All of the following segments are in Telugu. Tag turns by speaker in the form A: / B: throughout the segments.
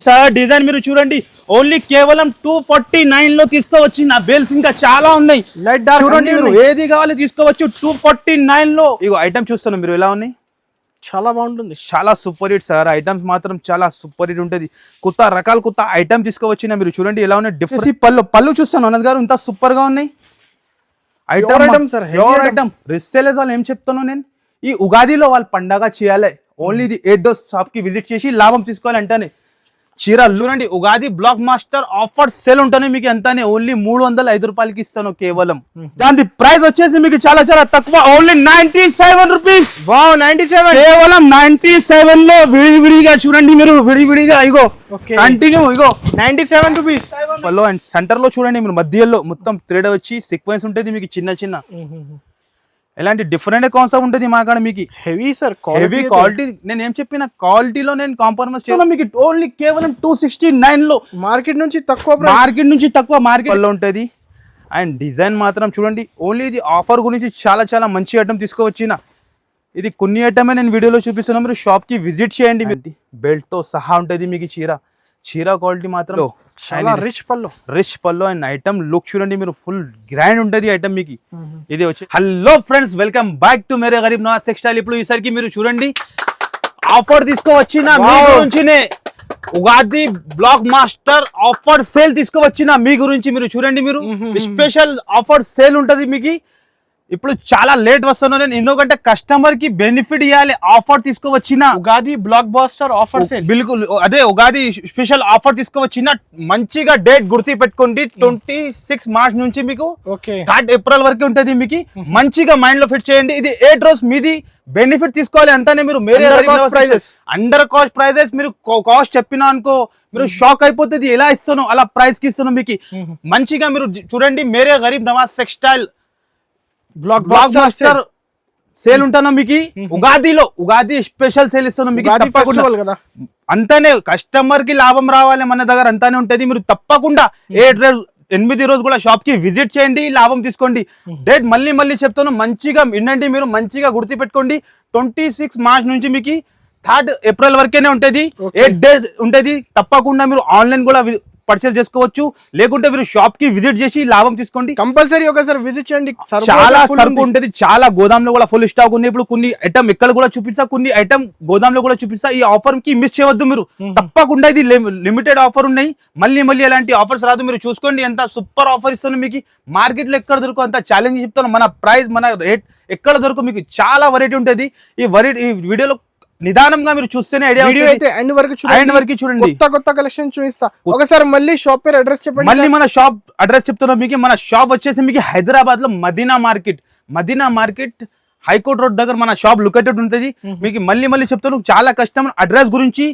A: సార్ డిజైన్ మీరు చూడండి ఓన్లీ కేవలం 249 లో తీసుకోవచ్చు. నా బేల్స్ ఇంకా చాలా ఉన్నాయి. చూడండి మీరు ఏది కావాలి తీసుకోవచ్చు 249 లో. ఇగో ఐటమ్ చూస్తున్నాం మీరు ఎలా ఉన్నాయి,
B: చాలా బాగుంటుంది,
A: చాలా సూపర్ హిట్ సార్. ఐటమ్స్ మాత్రం చాలా సూపర్ హిట్ ఉంటుంది. కొత్త రకాల కొత్త ఐటమ్ తీసుకోవచ్చిన మీరు చూడండి ఎలా ఉన్నాయి. డిఫరెంట్ పళ్ళు చూస్తాను అన్నది గారు ఇంత సూపర్ గా ఉన్నాయి. ఐటమ్ సార్ ఐటమ్ రిసేలర్స్ వాళ్ళు ఏం చెప్తాను నేను, ఈ ఉగాదిలో వాళ్ళు పండగ చేయాలి, ఓన్లీ ఇది 8 డోస్ షాప్ కి విజిట్ చేసి లాభం తీసుకోవాలి అంటేనే చీరలు చూడండి. Ugadi black master offer sale ఉంటానే మీకు ఎంతనే ఓన్లీ 305 రూపాయలకి ఇస్తాను కేవలం. దాని ప్రైస్ వచ్చేసి మీకు చాలా చాలా తక్కువ, ఓన్లీ 97 రూపీస్.
B: 97
A: కేవలం 97 లో విడివిడిగా చూడండి మీరు, విడివిడిగా ఇగో కంటిన్యూ ఇగో
B: 97 రూపీస్.
A: అండ్ సెంటర్ లో చూడండి మీరు, మధ్యలో మొత్తం థ్రెడ్ వచ్చి సీక్వెన్స్ ఉంటుంది మీకు చిన్న చిన్న. ఎలాంటి డిఫరెంట్ కాన్సెప్ట్ ఉంటుంది మా కాడ మీకు.
B: Heavy sir,
A: heavy quality. నేను ఏం చెప్పిన క్వాలిటీలో నేను కాంప్రమైజ్ చేయను. మీకు ఓన్లీ కేవలం 269 లో
B: మార్కెట్ నుంచి తక్కువ
A: మార్కెట్ లో ఉంటుంది. అండ్ డిజైన్ మాత్రం చూడండి, ఓన్లీ ఇది ఆఫర్ గురించి చాలా చాలా మంచి ఐటమ్ తీసుకోవచ్చిన. ఇది కొన్ని ఐటమే నేను వీడియోలో చూపిస్తున్నా, మీరు షాప్ కి విజిట్ చేయండి. బెల్ట్ తో సహా ఉంటుంది మీకు చీర క్వాలిటీ మాత్రం
B: చాలా rich
A: pallu. And item look చూడండి మీరు, ఫుల్ గ్రాండ్ ఉంటుంది ఐటమ్ మీకు. ఇది వచ్చి hello friends, welcome back to Mere Garib Nawaz textile. ఇప్పుడు ఈసారికి మీరు చూడండి ఆఫర్ తీసుకోవచ్చిన మీ గురించినే, Ugadi black master offer sale తీసుకోవచ్చిన మీ గురించి. మీరు చూడండి మీరు స్పెషల్ ఆఫర్ సేల్ ఉంటది మీకు. ఇప్పుడు చాలా లేట్ వస్తున్నాను నేను, ఎందుకంటే కస్టమర్ కి బెనిఫిట్ ఇవ్వాలి. ఆఫర్ తీసుకోవచ్చిన
B: Ugadi blockbuster offer sale,
A: బిల్కుల్ అదే ఉగాది స్పెషల్ ఆఫర్ తీసుకోవచ్చిన. మంచిగా డేట్ గుర్తు పెట్టుకోండి, 26 మార్చ్ నుంచి మీకు 3 ఏప్రిల్ వరకు ఉంటుంది మీకు. మంచిగా మైండ్ లో ఫిట్ చేయండి. ఇది 8 రోజు మీది బెనిఫిట్ తీసుకోవాలి అంతానే. మీరు అండర్ కాస్ట్ ప్రైజెస్ మీరు కాస్ట్ చెప్పినా అనుకో మీరు షాక్ అయిపోతుంది. ఎలా ఇస్తాను అలా ప్రైస్ కి ఇస్తాను మీకు. మంచిగా మీరు చూడండి, Mere Garib Nawaz textile black master sale ఉంటాను మీకు. ఉగాది స్పెషల్ సేల్ ఇస్తాను మీకు.
B: కదా
A: అంతానే కస్టమర్ కి లాభం రావాలి మన దగ్గర, అంతానే ఉంటది. మీరు తప్పకుండా 8 రోజు కూడా షాప్ కి విజిట్ చేయండి, లాభం తీసుకోండి. డేట్ మళ్ళీ చెప్తాను, మంచిగా వినండి మీరు, మంచిగా గుర్తు పెట్టుకోండి. 26 మార్చ్ నుంచి మీకు 3 ఏప్రిల్ వరకేనే ఉంటది. 8 డేస్ ఉంటది. తప్పకుండా మీరు ఆన్లైన్ కూడా పర్చేస్ చేసుకోవచ్చు, లేకుంటే మీరు షాప్ కి విజిట్ చేసి లాభం తీసుకోండి.
B: కంపల్సరీ ఒకసారి విజిట్ చేయండి.
A: చాలా సరుకు ఉంటది, చాలా గోదాంలో కూడా ఫుల్ స్టాక్ ఉంది. ఇప్పుడు కొన్ని ఐటమ్ ఇక్కడ కూడా చూపిస్తా, కొన్ని ఐటమ్ గోదాంలో కూడా చూపిస్తా. ఈ ఆఫర్ కి మిస్ చేయవద్దు మీరు తప్పకుండా. ఇది లిమిటెడ్ ఆఫర్ ఉన్నాయి, మళ్ళీ ఎలాంటి ఆఫర్స్ రాదు. మీరు చూసుకోండి ఎంత సూపర్ ఆఫర్ ఇస్తాను మీకు. మార్కెట్ లో ఎక్కడ దొరుకు అంత ఛాలెంజ్ చెప్తాను. మన ప్రైస్ మన రేట్ ఎక్కడ దొరుకు మీకు చాలా వెరైటీ ఉంటది. ఈ వీడియోలో నిదానంగా మీరు చూస్తేనే ఐడియా
B: అయితే ఎండ్ వరకు చూడండి. కొత్త కలెక్షన్ చూపిస్తా. ఒకసారి మళ్ళీ షాప్ పేరు అడ్రస్ చెప్పండి.
A: మళ్ళీ మన షాప్ అడ్రస్ చెప్తున్నాం మీకు. మన షాప్ వచ్చేసి మీకు హైదరాబాద్ లో మదీనా మార్కెట్ హైకోర్ట్ రోడ్ దగ్గర మన షాప్ లొకేటెడ్ ఉంటుంది మీకు. మళ్ళీ చెప్తాను, చాలా కష్టం అడ్రస్ గురించి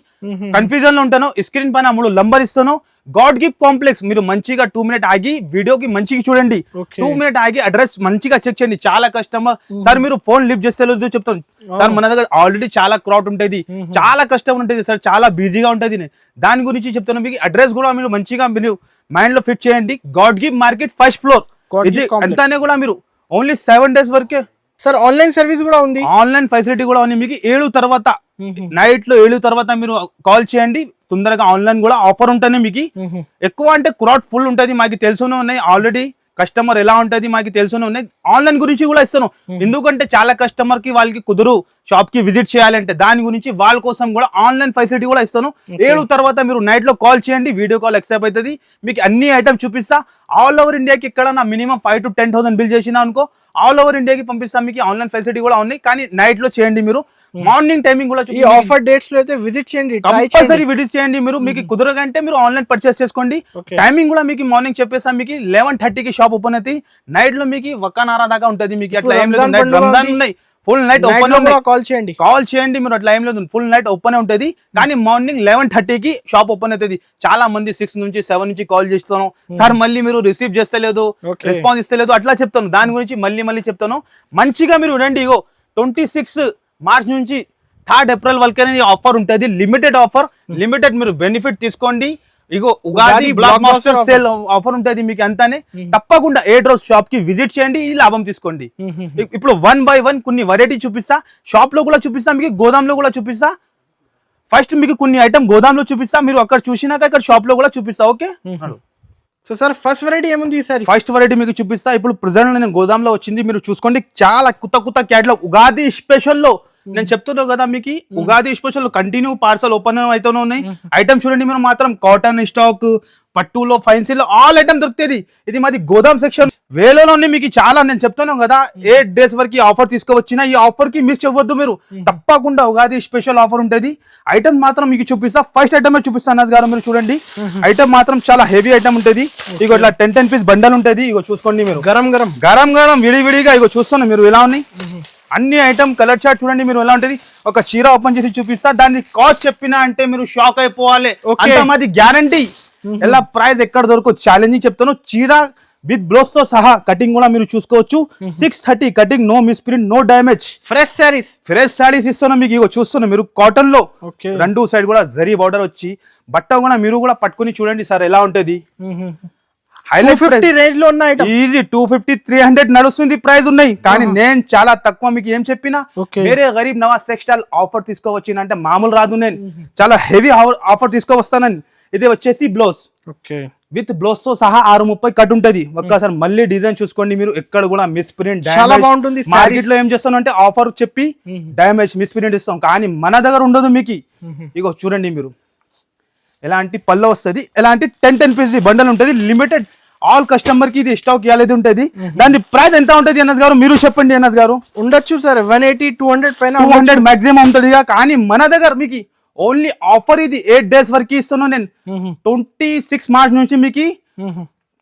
A: కన్ఫ్యూజన్ లో ఉంటాను. స్క్రీన్ పైన 3 నంబర్ ఇస్తాను. God gift complex. మీరు మంచిగా 2 మినిట్ ఆగి వీడియోకి మంచిగా చూడండి. 2 మినిట్ ఆగి అడ్రస్ మంచిగా చెక్ చేయండి. చాలా కస్టమర్ సార్ మీరు ఫోన్ లిఫ్ట్ చేస్తే చెప్తాను సార్, మన దగ్గర ఆల్రెడీ చాలా క్రౌడ్ ఉంటుంది, చాలా కస్టమర్ ఉంటుంది సార్, చాలా బిజీగా ఉంటుంది. దాని గురించి చెప్తాను మీకు. అడ్రస్ కూడా మీరు మంచిగా మీరు మైండ్ లో ఫిట్ చేయండి. God gift market 1st floor. ఇది అంతానే కూడా మీరు ఓన్లీ 7 డేస్ వరకే
B: సార్. ఆన్లైన్ సర్వీస్ కూడా ఉంది,
A: ఆన్లైన్ ఫెసిలిటీ కూడా ఉంది మీకు. 7 తర్వాత నైట్ లో 7 తర్వాత మీరు కాల్ చేయండి. తొందరగా ఆన్లైన్ కూడా ఆఫర్ ఉంటుంది మీకు. ఎక్కువ అంటే క్రౌడ్ ఫుల్ ఉంటుంది, మాకు తెలుసునే ఉన్నాయి. ఆల్రెడీ కస్టమర్ ఎలా ఉంటుంది మాకు తెలుసునే ఉన్నాయి. ఆన్లైన్ గురించి కూడా ఇస్తాను, ఎందుకంటే చాలా కస్టమర్ కి వాళ్ళకి కుదురు షాప్ కి విజిట్ చేయాలంటే దాని గురించి వాళ్ళ కోసం కూడా ఆన్లైన్ ఫెసిలిటీ కూడా ఇస్తాను. 7 తర్వాత మీరు నైట్ లో కాల్ చేయండి, వీడియో కాల్ యాక్సెప్ట్ అవుతుంది. మీకు అన్ని ఐటమ్ చూపిస్తా. ఆల్ ఓవర్ ఇండియాకి ఇక్కడ మినిమం 5 to 10,000 బిల్ చేసినా అనుకో, ఆల్ ఓవర్ ఇండియాకి పంపిస్తాం మీకు. ఆన్లైన్ ఫెసిలిటీ కూడా ఉన్నాయి, కానీ నైట్ లో చేయండి మీరు. మార్నింగ్ టైమింగ్ కూడా
B: ఈ ఆఫర్ డేట్స్ లో అయితే విజిట్ చేయండి,
A: కంపల్సరీ విజిట్ చేయండి మీరు. మీకు కుదరగంటే మీరు ఆన్లైన్ పర్చేస్ చేసుకోండి. టైమింగ్ కూడా మీకు మార్నింగ్ చెప్పేస్తాం మీకు. 11:30 కి షాప్ ఓపెన్ అవుతుంది. నైట్ లో మీకు 1:30 దాకా ఉంటుంది మీకు. అట్లా ఏం లేదు, రంజాన్ ఉన్నాయి, ఫుల్ నైట్ ఓపెన్. కాల్ చేయండి మీరు, అట్లా ఏం లేదు, ఫుల్ నైట్ ఓపెన్ ఉంటుంది. కానీ మార్నింగ్ 11:30 కి షాప్ ఓపెన్ అవుతుంది. చాలా మంది 6 నుంచి 7 నుంచి కాల్ చేస్తాను సార్, మళ్ళీ మీరు రిసీవ్ చేస్తలేదు, రెస్పాన్స్ ఇస్తలేదు, అట్లా చెప్తాను. దాని గురించి మళ్ళీ చెప్తాను. మంచిగా మీరు రండి. ఇగో 26 మార్చ్ నుంచి 3 ఏప్రిల్ వరకే ఆఫర్ ఉంటుంది. లిమిటెడ్ ఆఫర్, లిమిటెడ్ మీరు బెనిఫిట్ తీసుకోండి. ఇగో Ugadi black master sale offer ఉంటుంది మీకు అంతానే. తప్పకుండా 8 రోజు షాప్ కి విజిట్ చేయండి, ఈ లాభం తీసుకోండి. ఇప్పుడు 1 by 1 కొన్ని వెరైటీ చూపిస్తా. షాప్ లో కూడా చూపిస్తా మీకు, గోదాంలో కూడా చూపిస్తా. ఫస్ట్ మీకు కొన్ని ఐటమ్ గోదాంలో చూపిస్తా, మీరు అక్కడ చూసినాక ఇక్కడ షాప్ లో కూడా చూపిస్తా. Okay,
B: so sir first variety ఏముంది ఈసారి?
A: ఫస్ట్ వెరైటీ మీకు చూపిస్తా. ఇప్పుడు ప్రెసెంట్ నేను గోదాంలో వచ్చింది, మీరు చూసుకోండి. చాలా కొత్త క్యాటలాగ్ ఉగాది స్పెషల్ లో నేను చెప్తున్నా కదా మీకు, Ugadi special continue parcel open అయితేనే ఉన్నాయి. ఐటమ్ చూడండి మీరు మాత్రం కాటన్ స్టాక్, పట్టులో, ఫైన్సీలో ఆల్ ఐటమ్ దొరుకుతుంది. ఇది మాది గోదాం సెక్షన్. వేలలోనే మీకు చాలా నేను చెప్తున్నాను కదా, 8 days వరకు ఆఫర్ తీసుకువచ్చిన. ఈ ఆఫర్ కి మిస్ అవ్వద్దు మీరు, తప్పకుండా ఉగాది స్పెషల్ ఆఫర్ ఉంటుంది. ఐటమ్ మాత్రం మీకు చూపిస్తా. ఫస్ట్ ఐటమ్ చూపిస్తా అన్నది గారు, మీరు చూడండి. ఐటమ్ మాత్రం చాలా హెవీ ఐటమ్ ఉంటుంది. ఇగో ఇట్లా 10 పీస్ బండల్ ఉంటుంది. ఇగో చూసుకోండి మీరు, గరం గరం విడివిడిగా ఇగో చూస్తున్నా మీరు ఎలా ఉన్నాయి. అన్ని ఐటమ్ కలర్ చార్ట్ చూడండి మీరు ఎలా ఉంటుంది. ఒక చీర ఓపెన్ చేసి చూపిస్తా, దాన్ని కాస్ట్ చెప్పినా అంటే మీరు షాక్ అయిపోవాలి. మాది గ్యారంటీ. ఎలా ప్రైస్ ఎక్కడ దొరకదు, ఛాలెంజింగ్ చెప్తాను. చీర విత్ బ్లౌజ్ తో సహా కటింగ్ కూడా మీరు చూసుకోవచ్చు. 630 cutting, no misprint, no damage. Fresh saris ఇస్తున్నా మీకు. ఇగో చూస్తున్నా మీరు, కాటన్ లో 2 సైడ్ కూడా జరీ బార్డర్ వచ్చి, బట్ట కూడా మీరు కూడా పట్టుకుని చూడండి సార్ ఎలా ఉంటది.
B: రేంజ్ లో ఉన్నాయి
A: ఈజీ 250, 300 నడుస్తుంది ప్రైస్ ఉన్నాయి. కానీ నేను చాలా తక్కువ మీకు ఏం చెప్పినా, వేరే గరీబ్ నవాజ్ టెక్స్టైల్ ఆఫర్ తీసుకోవచ్చిన అంటే మామూలు రాదు. నేను చాలా హెవీ ఆఫర్ తీసుకువస్తానని. ఇది వచ్చేసి బ్లౌజ్ విత్ బ్లౌజ్ తో సహా 630 కట్ ఉంటది. ఒక్కసారి మళ్ళీ డిజైన్ చూసుకోండి మీరు, ఎక్కడ కూడా మిస్ ప్రింట్
B: చాలా బాగుంటుంది.
A: మార్కెట్ లో ఏం చేస్తాను అంటే ఆఫర్ చెప్పి డ్యామేజ్, మిస్ ప్రింట్ ఇస్తాం, కానీ మన దగ్గర ఉండదు మీకు. ఇగో చూడండి మీరు, ఎలాంటి పళ్ళు వస్తుంది, ఎలాంటి 10 పీస్ బండల్ ఉంటుంది. లిమిటెడ్ ఆల్ కస్టమర్ కి ఇది స్టాక్ ఇవ్వాలి ఉంటుంది. దాని ప్రైస్ ఎంత ఉంటుంది అన్నది గారు మీరు చెప్పండి. అన్నది గారు
B: ఉండొచ్చు సార్ 180, 200 పైన
A: 200 మాక్సిమం ఉంటుంది. కానీ మన దగ్గర మీకు ఓన్లీ ఆఫర్ ఇది 8 days వరకు ఇస్తున్నాను నేను. 26 మార్చ్ నుంచి మీకు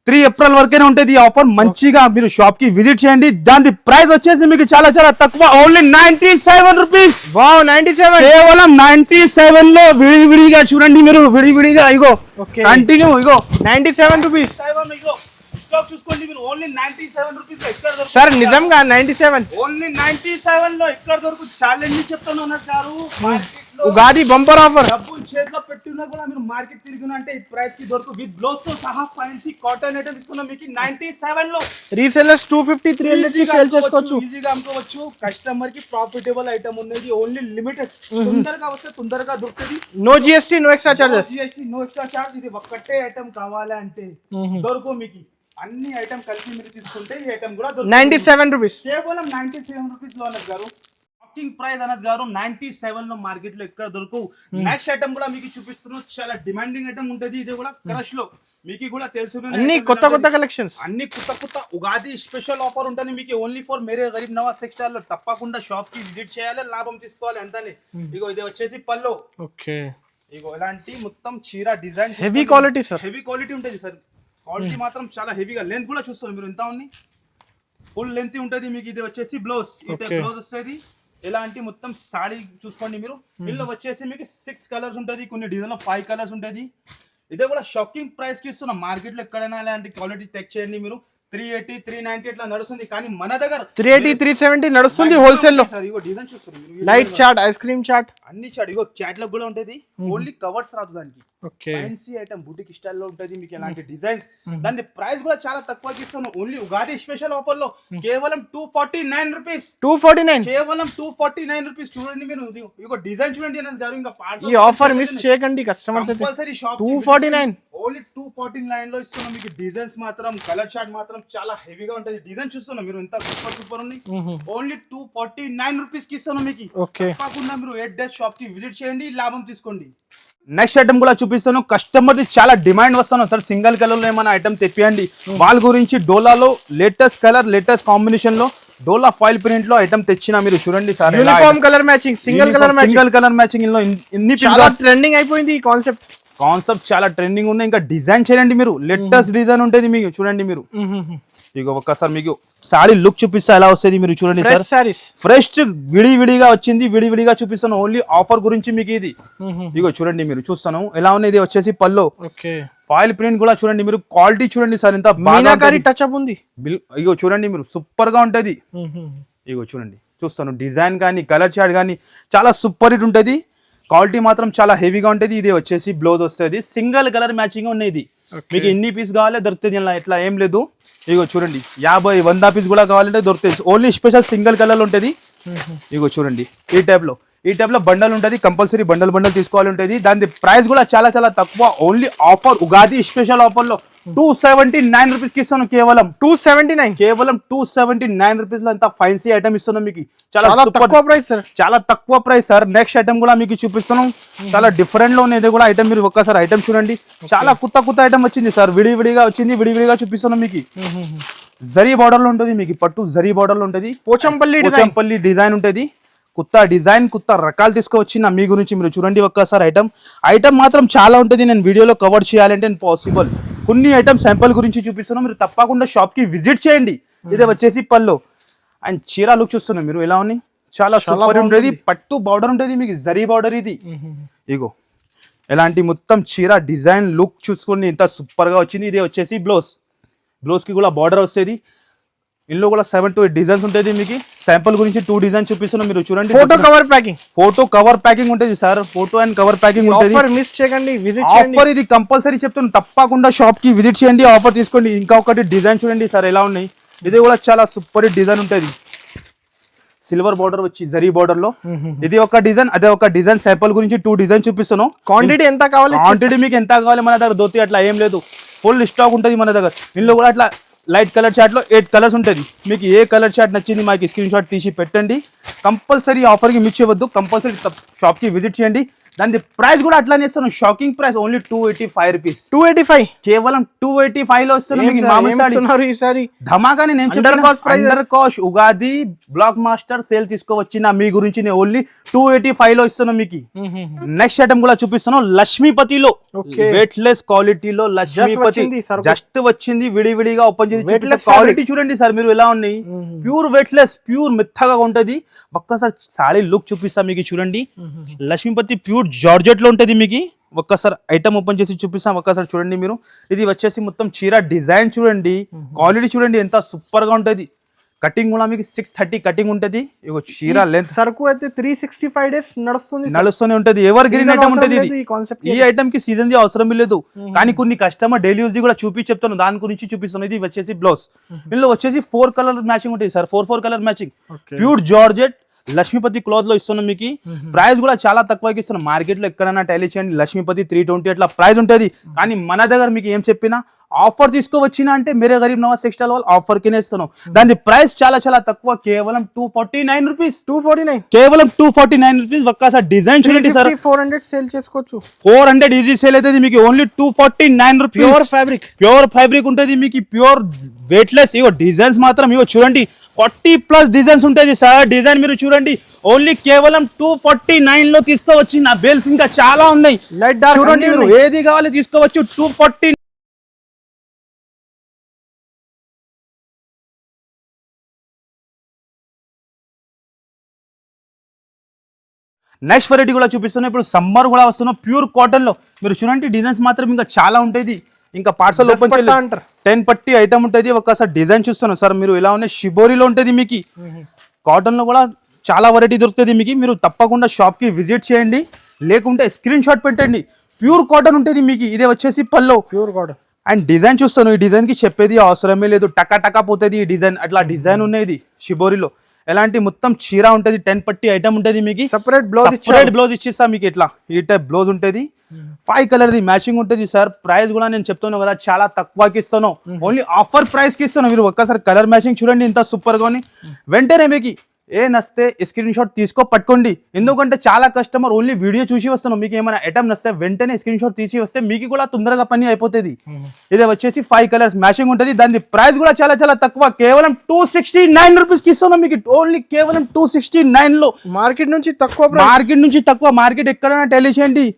A: 3 ఏప్రిల్ వరకే ఉంటుంది ఈ ఆఫర్. మంచిగా మీరు షాప్ కి విజిట్ చేయండి. దాని ప్రైస్ వచ్చేసి మీకు చాలా తక్కువ, ఓన్లీ 97 రూపీస్.
B: 97,
A: కేవలం 97 లో విడివిడిగా చూడండి మీరు, విడివిడిగా ఇగో కంటిన్యూ. ఇగో
B: 97 రూపీస్
A: చూసుకోండి మీరు, ఓన్లీ 97 రూపీస్.
B: సార్ నిజంగా 97,
A: ఓన్లీ 97 లో ఎక్కడ దొరకు ఛాలెంజ్ చెప్తాను అన్నారు సారు.
B: Ugadi bumper offer.
A: డబ్బులు చేతిలో పెట్టినా కూడా మీరు మార్కెట్ తిరిగిన అంటే ఈ ప్రైస్ కి దొరకు. విత్ బ్లౌజ్ తో సహా ఫ్యాన్సీ కాటన్ ఐటమ్ ఇస్తున్నాం మీకు 97 లో.
B: రీసెల్లర్స్ 250, 300 కి సేల్ చేసుకోవచ్చు,
A: ఈజీగా అమ్ముకోవచ్చు. కస్టమర్ కి ప్రాఫిటబుల్ ఐటమ్ ఉన్నది. ఓన్లీ లిమిటెడ్, తొందరగా వస్తే తొందరగా దొరుకుతుంది.
B: No GST, no extra charges.
A: No extra charge. ఇది ఒక్కటే ఐటమ్ కావాలంటే దొరకు మీకు. అన్ని ఐటమ్ కలిసి మీరు తీసుకుంటే ఈ ఐటమ్ కూడా
B: 97 రూపీస్,
A: కేవలం 97 రూపీస్ లో అన్నది గారు. షాకింగ్ ప్రైస్ అన్నది గారు 97 లో మార్కెట్ లో ఎక్కడ దొరకవు. నెక్స్ట్ ఐటమ్ కూడా మీకు చూపిస్తున్నాం, చాలా డిమాండింగ్ ఐటమ్ ఉంటది. ఇది కూడా క్రష్ లో మీకు కూడా తెలుసు.
B: అన్ని కొత్త కలెక్షన్స్,
A: అన్ని కొత్త ఉగాది స్పెషల్ ఆఫర్ ఉంటుంది మీకు. Only for Mere Garib Nawaz textile లో తప్పకుండా షాప్ కి విజిట్ చేయాలి, లాభం తీసుకోవాలి అంతనే. ఇగో ఇది వచ్చేసి పల్లో. ఇగో ఇలాంటి మొత్తం చీర design
B: heavy quality sir,
A: heavy quality ఉంటుంది సార్. క్వాలిటీ మాత్రం చాలా హెవీగా. లెంత్ కూడా చూస్తారు మీరు ఎంత ఉంది, ఫుల్ లెంత్ ఉంటుంది మీకు. ఇది వచ్చేసి బ్లౌజ్, ఇటే బ్లౌజ్ వస్తుంది. ఎలాంటి మొత్తం సాడీ చూసుకోండి మీరు. ఇందులో వచ్చేసి మీకు 6 కలర్స్ ఉంటుంది, కొన్ని డిజైన్ 5 కలర్స్ ఉంటుంది. ఇదే కూడా షాకింగ్ ప్రైస్ కి ఇస్తున్నాం. మార్కెట్ లో ఎక్కడైనా ఇలాంటి క్వాలిటీ చెక్ చేయండి మీరు. 380, 390 ఇట్లా నడుస్తుంది, కానీ మన దగ్గర
B: 380, 370 నడుస్తుంది హోల్సేల్ లో.
A: డిజైన్ చూస్తారు
B: light chat, ice cream chat,
A: అన్ని చాట్. ఇగో క్యాట్లాగ్ కూడా ఉంటుంది. ఓన్లీ కవర్స్ రాదు దానికి. ఫ్యాన్సీ ఐటమ్ బుటిక్ స్టైల్ లో ఉంటుంది మీకు. ఎలాంటి డిజైన్స్, దాని ప్రైస్ కూడా చాలా తక్కువకి ఇస్తాను. ఓన్లీ ఉగాది స్పెషల్ ఆఫర్ లో కేవలం 249 రూపీస్. 249, కేవలం 249 రూపీస్. చూడండి మీరు, ఇగో డిజైన్ చూడండి అన్నది గారు. ఇంకా
B: ఈ ఆఫర్ మిస్ చేయకండి కస్టమర్స్.
A: 249, ఓన్లీ 249 లో ఇస్తున్నాం మీకు. డిజైన్స్ మాత్రం, కలర్ చార్ట్ మాత్రం చాలా హెవీగా ఉంటది. డిజైన్ చూస్తున్నాం మీరు, ఎంత సూపర్ ఉంది. ఓన్లీ 249 రూపీస్ కి ఇస్తున్నాం మీకు. తప్పకుండా మీరు 8 days షాప్ కి విజిట్ చేయండి, లాభం తీసుకోండి. నెక్స్ట్ ఐటమ్ కూడా చూపిస్తాను. కస్టమర్ ది చాలా డిమాండ్ వస్తాను సార్, సింగిల్ కలర్ లో ఏమైనా ఐటమ్ తెప్పియండి వాళ్ళ గురించి. డోలాలో లేటెస్ట్ కలర్, లేటెస్ట్ కాంబినేషన్ లో డోలా ఫాయిల్ ప్రింట్ లో ఐటమ్ తెచ్చినా మీరు చూడండి sir.
B: Uniform colour matching, single colour matching
A: లో ఇన్ని
B: చాలా ట్రెండింగ్ అయిపోయింది ఈ కాన్సెప్ట్.
A: చాలా ట్రెండింగ్ ఉన్నాయి. ఇంకా డిజైన్ చేయండి మీరు, లేటెస్ట్ డిజైన్ ఉంటుంది మీకు. చూడండి మీరు, ఇక ఒక్కసారి మీకు సారీ లుక్ చూపిస్తా ఎలా వస్తుంది మీరు చూడండి సార్. ఫ్రెష్ విడివిడిగా వచ్చింది, విడివిడిగా చూపిస్తాను. ఓన్లీ ఆఫర్ గురించి మీకు ఇది. ఇగో చూడండి మీరు, చూస్తాను ఎలా ఉంది. ఇది వచ్చేసి పల్లో, ఫాయిల్ ప్రింట్ కూడా చూడండి మీరు. క్వాలిటీ చూడండి సార్, ఎంత బాగా
B: టచ్ అప్ ఉంది.
A: ఇగో చూడండి మీరు, సూపర్ గా ఉంటది. ఇగో చూడండి, చూస్తాను డిజైన్ కానీ కలర్ చార్ట్ కానీ చాలా సూపర్ హిట్ ఉంటుంది. క్వాలిటీ మాత్రం చాలా హెవీగా ఉంటుంది. ఇది వచ్చేసి బ్లౌజ్ వస్తుంది, సింగిల్ కలర్ మ్యాచింగ్ ఉన్నది. మీకు ఎన్ని పీస్ కావాలో దొరుకుతుంది, ఇలా ఇట్లా ఏం లేదు. ఇగో చూడండి 50, 100 పీస్ కూడా కావాలంటే దొరుకుతాయి. ఓన్లీ స్పెషల్ సింగిల్ కలర్ ఉంటుంది. ఇగో చూడండి ఈ టైప్ లో ఈ టైప్ లో బండల్ ఉంటుంది, కంపల్సరీ బండల్ తీసుకోవాలి ఉంటుంది. దాని ప్రైస్ కూడా చాలా చాలా తక్కువ, only offer Ugadi special offer లో 279 రూపీస్ కి ఇస్తాను. కేవలం 279 రూపీస్ లో అంత ఫైన్సీ ఐటమ్ ఇస్తున్నాం మీకు. చాలా తక్కువ ప్రైస్ సార్, చాలా తక్కువ ప్రైస్ సార్. నెక్స్ట్ ఐటమ్ కూడా మీకు చూపిస్తున్నాం, చాలా డిఫరెంట్ లో ఉన్నది కూడా ఐటమ్. మీరు ఒక్కసారి ఐటమ్ చూడండి, చాలా కొత్త ఐటమ్ వచ్చింది సార్, విడివిడిగా వచ్చింది, విడివిడిగా చూపిస్తున్నాం మీకు. జరీ బార్డర్ లో ఉంటుంది మీకు, పట్టు జరీ బార్డర్ లో ఉంటుంది, పోచంపల్లి డిజైన్ ఉంటుంది. కొత్త డిజైన్ కొత్త రకాలు తీసుకువచ్చిన మీ గురించి మీరు చూడండి ఒక్కసారి ఐటమ్ మాత్రం చాలా ఉంటుంది. నేను వీడియోలో కవర్ చేయాలంటే పాసిబుల్. కొన్ని ఐటమ్ శాంపుల్ గురించి చూపిస్తున్నాం, మీరు తప్పకుండా షాప్ కి విజిట్ చేయండి. ఇదే వచ్చేసి పల్లో అండ్ చీర లుక్ చూస్తున్నాం మీరు ఎలా ఉన్నాయి, చాలా సూపర్ ఉంటుంది. పట్టు బార్డర్ ఉంటుంది మీకు, జరీ బార్డర్ ఇది. ఇగో ఎలాంటి మొత్తం చీర డిజైన్ లుక్ చూసుకోండి, ఇంత సూపర్ గా వచ్చింది. ఇదే వచ్చేసి బ్లౌజ్ కి కూడా బార్డర్ వస్తుంది. ఇందులో కూడా 7 to 8 డిజైన్స్ ఉంటుంది మీకు. శాంపుల్ గురించి 2 డిజైన్ చూపిస్తున్నాం, మీరు చూడండి. ఫోటో కవర్ ప్యాకింగ్ ఉంటుంది sir, photo and cover packing ఉంటుంది.
B: మిస్ చేయకండి,
A: ఆఫర్ ఇది కంపల్సరీ చెప్తున్నాను, తప్పకుండా షాప్ కి విజిట్ చేయండి, ఆఫర్ తీసుకోండి. ఇంకా ఒకటి డిజైన్ చూడండి సార్ ఎలా ఉన్నాయి, ఇది కూడా చాలా సూపర్ డిజైన్ ఉంటుంది. సిల్వర్ బార్డర్ వచ్చి జరీ బార్డర్ లో ఇది ఒక డిజైన్, అదే ఒక డిజైన్. శాంపుల్ గురించి 2 డిజైన్ చూపిస్తున్నాను.
B: క్వాంటిటీ ఎంత కావాలి,
A: క్వాంటిటీ మీకు ఎంత కావాలి, మన దగ్గర దోతి అట్లా ఏం లేదు, ఫుల్ స్టాక్ ఉంటుంది మన దగ్గర. ఇందులో కూడా అట్లా లైట్ కలర్ చార్ట్ లో 8 కలర్స్ ఉంటుంది మీకు. ఏ కలర్ చార్ట్ నచ్చింది మాకు స్క్రీన్ షాట్ తీసి పెట్టండి. కంపల్సరీ ఆఫర్ కి మిస్ చేయవద్దు, కంపల్సరీ షాప్ కి విజిట్ చేయండి. దాని ప్రైస్ కూడా అట్లానే ఇస్తాను, షాకింగ్ ప్రైస్, ఓన్లీ 285 రూపీస్.
B: 285
A: కేవలం 285 లో ఇస్తున్నాను. ధమాకాని నేను under cost Ugadi black master sale తీసుకోవచ్చిన మీ గురించి ఓన్లీ 285 లో ఇస్తున్నాను మీకు. నెక్స్ట్ ఐటమ్ కూడా చూపిస్తున్నాను, లక్ష్మీపతిలో వెయిట్ లెస్ క్వాలిటీలో లక్ష్మీపతి జస్ట్ వచ్చింది, విడివిడిగా ఓపెన్ చేసి క్వాలిటీ చూడండి సార్ మీరు ఎలా ఉన్నాయి. ప్యూర్ వెయిట్ లెస్, ప్యూర్ మెత్తగా ఉంటది. ఒక్కసారి సారీ లుక్ చూపిస్తా మీకు చూడండి. లక్ష్మీపతి ప్యూర్ జార్జెట్ లో ఉంటది మీకు. ఒక్కసారి ఐటమ్ ఓపెన్ చేసి చూపిస్తాం, ఒక్కసారి చూడండి మీరు. ఇది వచ్చేసి మొత్తం చీర డిజైన్ చూడండి, క్వాలిటీ చూడండి ఎంత సూపర్ గా ఉంటది. కటింగ్ కూడా మీకు 630 కటింగ్ ఉంటది. ఇగో చీర లెంత్
B: సరుకు అయితే 365 డేస్
A: నడుస్తూనే ఉంటది. ఎవర్ గ్రీన్ ఐటమ్ ఉంటది ఇది. ఈ ఐటమ్ కి సీజన్ ది అవసరం లేదు, కానీ కొన్ని కస్టమర్ డైలీ యూజ్ కూడా చెప్తాను, దాని గురించి చూపిస్తాను. ఇది వచ్చేసి బ్లౌజ్, ఇందులో వచ్చేసి 4 కలర్ మ్యాచింగ్ ఉంటుంది sir, 4 colour matching. Pure georgette Lakshmipati cloth లో ఇస్తున్నాం మీకు. ప్రైస్ కూడా చాలా తక్కువకి ఇస్తున్నాం. మార్కెట్ లో ఎక్కడైనా టైలీ చేయండి, లక్ష్మీపతి 320 అట్లా ప్రైస్ ఉంటుంది. కానీ మన దగ్గర మీకు ఏం చెప్పినా ఆఫర్ తీసుకోవచ్చినా అంటే మీరే గరీబ్ నవాజ్ టెక్స్టైల్ వాళ్ళు ఆఫర్ కినే ఇస్తున్నాం. దాని ప్రైస్ చాలా చాలా తక్కువ, కేవలం 249 రూపీస్. 249 కేవలం 249 రూపీస్. ఒక్కసారి డిజైన్ చూడండి సార్,
B: 400 సేల్ చేసుకోవచ్చు.
A: 400 ఈజీ సేల్ అవుతుంది మీకు. Only 249 rupees. ప్యూర్ ఫ్యాబ్రిక్ ఉంటుంది మీకు, ప్యూర్ వెయిట్ లెస్. ఇగో డిజైన్స్ మాత్రం ఇగో చూడండి, 40+ డిజైన్స్ ఉంటుంది సార్. డిజైన్ మీరు చూడండి, ఓన్లీ కేవలం 249 లో తీసుకోవచ్చు. నా బేల్స్ ఇంకా చాలా ఉన్నాయి, చూడండి మీరు ఏది కావాలి తీసుకోవచ్చు. 249. నెక్స్ట్ వెరైటీ కూడా చూపిస్తున్నాం. ఇప్పుడు సమ్మర్ కూడా వస్తున్నాం, ప్యూర్ కాటన్ లో. మీరు చూడండి డిజైన్స్ మాత్రం ఇంకా చాలా ఉంటుంది. ఇంకా పార్సల్ ఓపెన్ చేయాలి, 10 పట్టి ఐటమ్ ఉంటుంది. ఒక్కసారి డిజైన్ చూస్తున్నాం సార్ మీరు ఎలా ఉన్నాయి. షిబోరిలో ఉంటుంది మీకు. కాటన్ లో కూడా చాలా వెరైటీ దొరుకుతుంది మీకు. మీరు తప్పకుండా షాప్ కి విజిట్ చేయండి, లేకుంటే స్క్రీన్ షాట్ పెట్టండి. ప్యూర్ కాటన్ ఉంటుంది మీకు. ఇదే వచ్చేసి పల్లో,
B: ప్యూర్ కాటన్.
A: అండ్ డిజైన్ చూస్తాను, ఈ డిజైన్ కి చెప్పేది అవసరమే లేదు, టకా పోతుంది ఈ డిజైన్. అట్లా డిజైన్ ఉన్నది షిబోరిలో. ఎలాంటి మొత్తం చీర ఉంటుంది, 10 పట్టి ఐటమ్ ఉంటుంది మీకు.
B: సెపరేట్
A: బ్లౌజ్ ఇచ్చేస్తా మీకు. ఇట్లా ఈ టైప్ బ్లౌజ్ ఉంటుంది, 5 కలర్ ది మ్యాచింగ్ ఉంటుంది సార్. ప్రైస్ కూడా నేను చెప్తాను కదా, చాలా తక్కువకి ఇస్తాను, ఓన్లీ ఆఫర్ ప్రైస్ కి ఇస్తాను. మీరు ఒక్కసారి కలర్ మ్యాచింగ్ చూడండి ఎంత సూపర్ గా ఉంది. వెంటనే మీకు ఏ నస్తే స్క్రీన్ షాట్ తీసుకో పట్టుకోండి. ఎందుకంటే చాలా కస్టమర్ ఓన్లీ వీడియో చూసి వస్తాను, మీకు ఏమైనా ఐటమ్ నస్తే వెంటనే స్క్రీన్ షాట్ తీసి వస్తే మీకు కూడా తొందరగా పని అయిపోతుంది. ఇదే వచ్చేసి 5 కలర్స్ మ్యాచింగ్ ఉంటుంది. దాని ప్రైస్ కూడా చాలా చాలా తక్కువ, కేవలం 269 రూపీస్ కి ఇస్తాను మీకు. ఓన్లీ కేవలం 269 లో.
B: మార్కెట్ నుంచి తక్కువ,
A: మార్కెట్ ఎక్కడైనా టెలి చేయండి.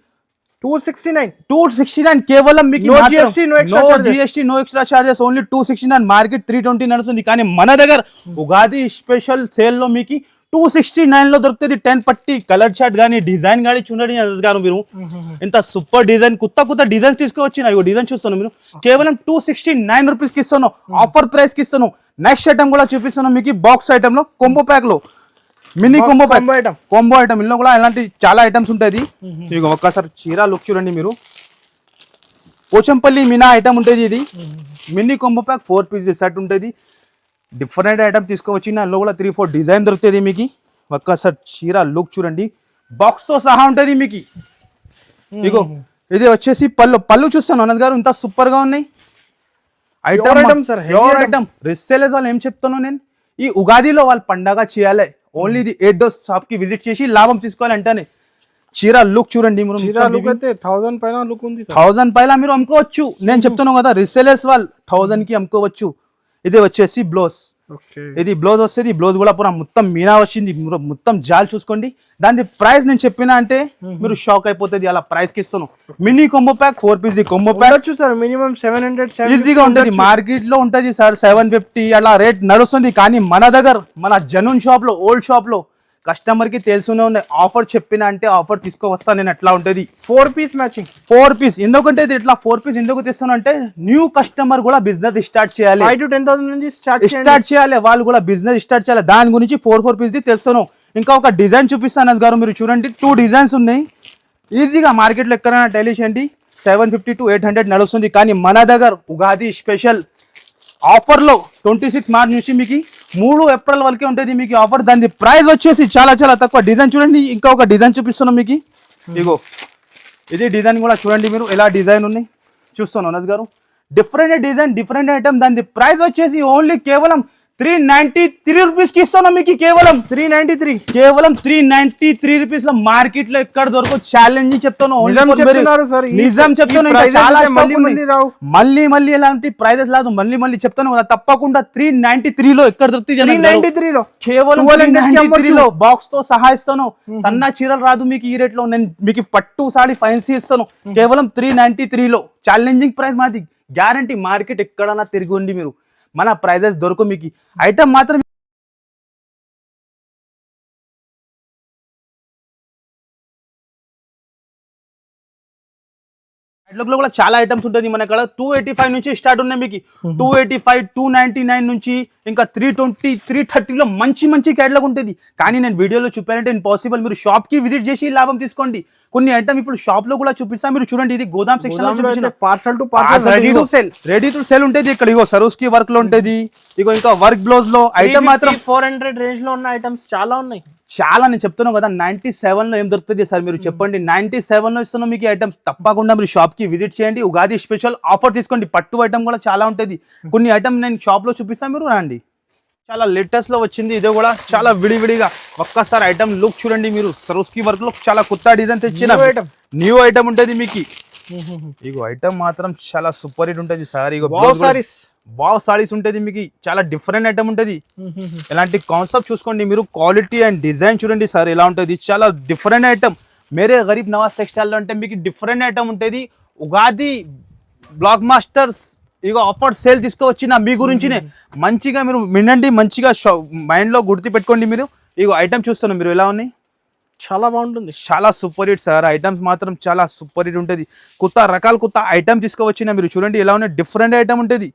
B: 269
A: కేవలం మీకు.
B: No GST,
A: no extra charges, only 269. Market 320 నడుస్తుంది, కానీ మన దగ్గర ఉగాది స్పెషల్ సేల్ లో మీకు 269 లో దొరుకుతుంది. 10 పట్టి కలర్ చార్ట్ గానీ డిజైన్ గానీ చూడండి గారు మీరు. ఇంత సూపర్ డిజైన్, కొత్త డిజైన్స్ తీసుకువచ్చిన డిజైన్ చూస్తాను మీరు. కేవలం 269 రూపీస్ కి ఇస్తాను, ఆఫర్ ప్రైస్ కి ఇస్తాను. నెక్స్ట్ ఐటమ్ కూడా చూపిస్తాను మీకు. బాక్స్ ఐటమ్ లో కొంబో ప్యాక్ లో మినీ కొంబో ఐటమ్. ఇందులో కూడా ఇలాంటి చాలా ఐటమ్స్ ఉంటుంది. ఇక ఒక్కసారి చీర లుక్ చూడండి మీరు. పోచంపల్లి మీనా ఐటమ్ ఉంటుంది ఇది. Mini combo pack 4 piece set ఉంటుంది. డిఫరెంట్ ఐటమ్ తీసుకోవచ్చు. అందులో కూడా 3-4 డిజైన్ దొరుకుతుంది మీకు. ఒక్కసారి చీర లుక్ చూడండి, బాక్స్ తో సహా ఉంటది మీకు. ఇగో ఇది వచ్చేసి పళ్ళు చూస్తాను అనంత్ గారు, ఇంత సూపర్ గా ఉన్నాయి. ఐటమ్ ఐటమ్ రిసేలర్స్ వాళ్ళు ఏం చెప్తాను నేను, ఈ ఉగాదిలో వాళ్ళు పండగ చేయాలి, ఓన్లీ ఇది 8 డోస్ షాప్ కి విజిట్ చేసి లాభం తీసుకోవాలి అంటేనే. చీర లుక్ చూడండి మీరు,
B: చీర లుక్ అయితే 1000 పైన లుక్ ఉంది.
A: 1000 పైన మీరు అమ్ముకోవచ్చు. నేను చెప్తున్నాను కదా రిసేలర్స్ వాళ్ళు 1000 కి అమ్ముకోవచ్చు. ఇది వచ్చేసి బ్లౌజ్, ఇది బ్లౌజ్ వస్తుంది. బ్లౌజ్ కూడా పూరా మొత్తం మీనా వచ్చింది, మొత్తం జాల్ చూసుకోండి. దాని ప్రైస్ నేను చెప్పినా అంటే మీరు షాక్ అయిపోతుంది, అలా ప్రైస్ కి ఇస్తాను. Mini combo pack 4 piece combo pack
B: sir minimum 700
A: ఈజీగా ఉంటుంది. మార్కెట్ లో ఉంటది సార్ 750 అలా రేట్ నడుస్తుంది. కానీ మన దగ్గర మన జనూన్ షాప్ లో, ఓల్డ్ షాప్ లో కస్టమర్ కి తెలుసునే ఉన్నాయి. ఆఫర్ చెప్పిన అంటే ఆఫర్ తీసుకో వస్తా నేను. అట్లా ఉంటది
B: 4 పీస్ మ్యాచింగ్, 4
A: పీస్. ఎందుకంటే ఇది ఇట్లా 4 పీస్ ఎందుకు తెస్తాను అంటే, న్యూ కస్టమర్ కూడా బిజినెస్ స్టార్ట్ చేయాలి,
B: 5 to 10,000 నుంచి
A: స్టార్ట్ చేయాలి, వాళ్ళు కూడా బిజినెస్ స్టార్ట్ చేయాలి. దాని గురించి 4 పీస్ ది తెలుస్తాను. ఇంకా ఒక డిజైన్ చూపిస్తాను అనంత్ గారు, మీరు చూడండి. 2 డిజైన్స్ ఉన్నాయి. ఈజీగా మార్కెట్ లో ఎక్కడైనా టైలిష్ అండి 750 to 800 నడుస్తుంది. కానీ మన దగ్గర ఉగాది స్పెషల్ ఆఫర్ లో 26 మార్చ్ నుంచి మీకు 3 ఏప్రిల్ వరకే ఉంటుంది మీకు ఆఫర్. దాని ప్రైస్ వచ్చేసి చాలా చాలా తక్కువ. డిజైన్ చూడండి, ఇంకా ఒక డిజైన్ చూపిస్తున్నాం మీకు. ఇగో ఇది డిజైన్ కూడా చూడండి మీరు, ఎలా డిజైన్ ఉన్నాయి చూస్తాను అనంత్ గారు. Different design, different item. దాని ప్రైస్ వచ్చేసి ఓన్లీ కేవలం 393 రూపీస్ కి ఇస్తాను మీకు. కేవలం 393 రూపీస్ లో మార్కెట్ లో ఎక్కడ దొరకదు. ఛాలెంజ్ చెప్తాను, నిజం చెప్తాను. మళ్ళీ ఎలాంటి ప్రైజెస్ లేదు, మళ్ళీ చెప్తాను కదా. తప్పకుండా 393 లో ఎక్కడ దొరుకుతుంది?
B: 393 లో
A: కేవలం 393 లో బాక్స్ తో సహా ఇస్తాను. సన్న చీరలు రాదు మీకు ఈ రేట్ లో. నేను మీకు పట్టు సాడి ఫైన్సీ ఇస్తాను కేవలం 393 లో. ఛాలెంజింగ్ ప్రైస్ మాది, గ్యారంటీ. మార్కెట్ ఎక్కడన్నా తిరిగి మీరు, మన ప్రైజెస్ దొరకవు మీకు. ఐటమ్ మాత్రం లో కూడా చాలా ఐటమ్స్ ఉంటుంది మన ఇక్కడ. 285 నుంచి స్టార్ట్ ఉన్నాయి మీకు. 285, 299 నుంచి ఇంకా 320, 330 లో మంచి క్యాటలాగ్ ఉంటుంది. కానీ నేను వీడియోలో చూపానంటే ఇంపాసిబుల్. మీరు షాప్ కి విజిట్ చేసి లాభం తీసుకోండి. కొన్ని ఐటమ్ ఇప్పుడు షాప్ లో కూడా చూపిస్తాను. మీరు చూడండి, ఇది godown section,
B: parcel to parcel,
A: ready to sale ఉంటుంది ఇక్కడ. ఇగో సరోస్ కి వర్క్ లో ఉంటుంది. ఇగో ఇంకా వర్క్ బ్లౌజ్ లో ఐటమ్ మాత్రం
B: 400 రేంజ్ లో ఉన్న ఐటమ్స్ చాలా ఉన్నాయి.
A: చాలా నేను చెప్తున్నాను కదా. 97 లో ఏం దొరుకుతుంది సార్ మీరు చెప్పండి. 97 లో ఇస్తున్నాం మీకు ఐటమ్స్. తప్పకుండా మీరు షాప్ కి విజిట్ చేయండి. ఉగాది స్పెషల్ ఆఫర్ తీసుకోండి. పట్టు ఐటమ్ కూడా చాలా ఉంటుంది. కొన్ని ఐటమ్ నేను షాప్ లో చూపిస్తాను, మీరు రండి. చాలా లేటెస్ట్ లో వచ్చింది ఇది కూడా, చాలా విడివిడిగా. ఒక్కసారి ఐటమ్ లుక్ చూడండి మీరు. సరోస్కి వర్క్ లో చాలా కొత్త డిజైన్ తెచ్చిన న్యూ ఐటమ్ ఉంటుంది మీకు. ఇగో ఐటమ్ మాత్రం చాలా సూపర్ హిట్ ఉంటుంది సార్. ఇగో వావ్ సారీస్ ఉంటుంది మీకు. చాలా డిఫరెంట్ ఐటమ్ ఉంటుంది. ఇలాంటి కాన్సెప్ట్ చూసుకోండి మీరు. క్వాలిటీ అండ్ డిజైన్ చూడండి సార్ ఎలా ఉంటుంది. చాలా డిఫరెంట్ ఐటమ్. మేరే గరీబ్ నవాజ్ టెక్స్టైల్ అంటే మీకు డిఫరెంట్ ఐటమ్ ఉంటుంది. ఉగాది బ్లాక్ మాస్టర్స్ ఇగో ఆఫర్ సేల్ తీసుకువచ్చిన మీ గురించినే. మంచిగా మీరు వినండి, మంచిగా మైండ్ లో గుర్తు పెట్టుకోండి మీరు. ఇగో ఐటమ్ చూస్తున్నాం మీరు, ఎలా ఉన్నాయి?
B: చాలా బాగుంటుంది,
A: చాలా సూపర్ హిట్ సార్. ఐటమ్స్ మాత్రం చాలా సూపర్ హిట్ ఉంటుంది. కొత్త ఐటమ్ తీసుకువచ్చిన మీరు చూడండి ఎలా ఉన్నాయి. డిఫరెంట్ ఐటమ్ ఉంటుంది.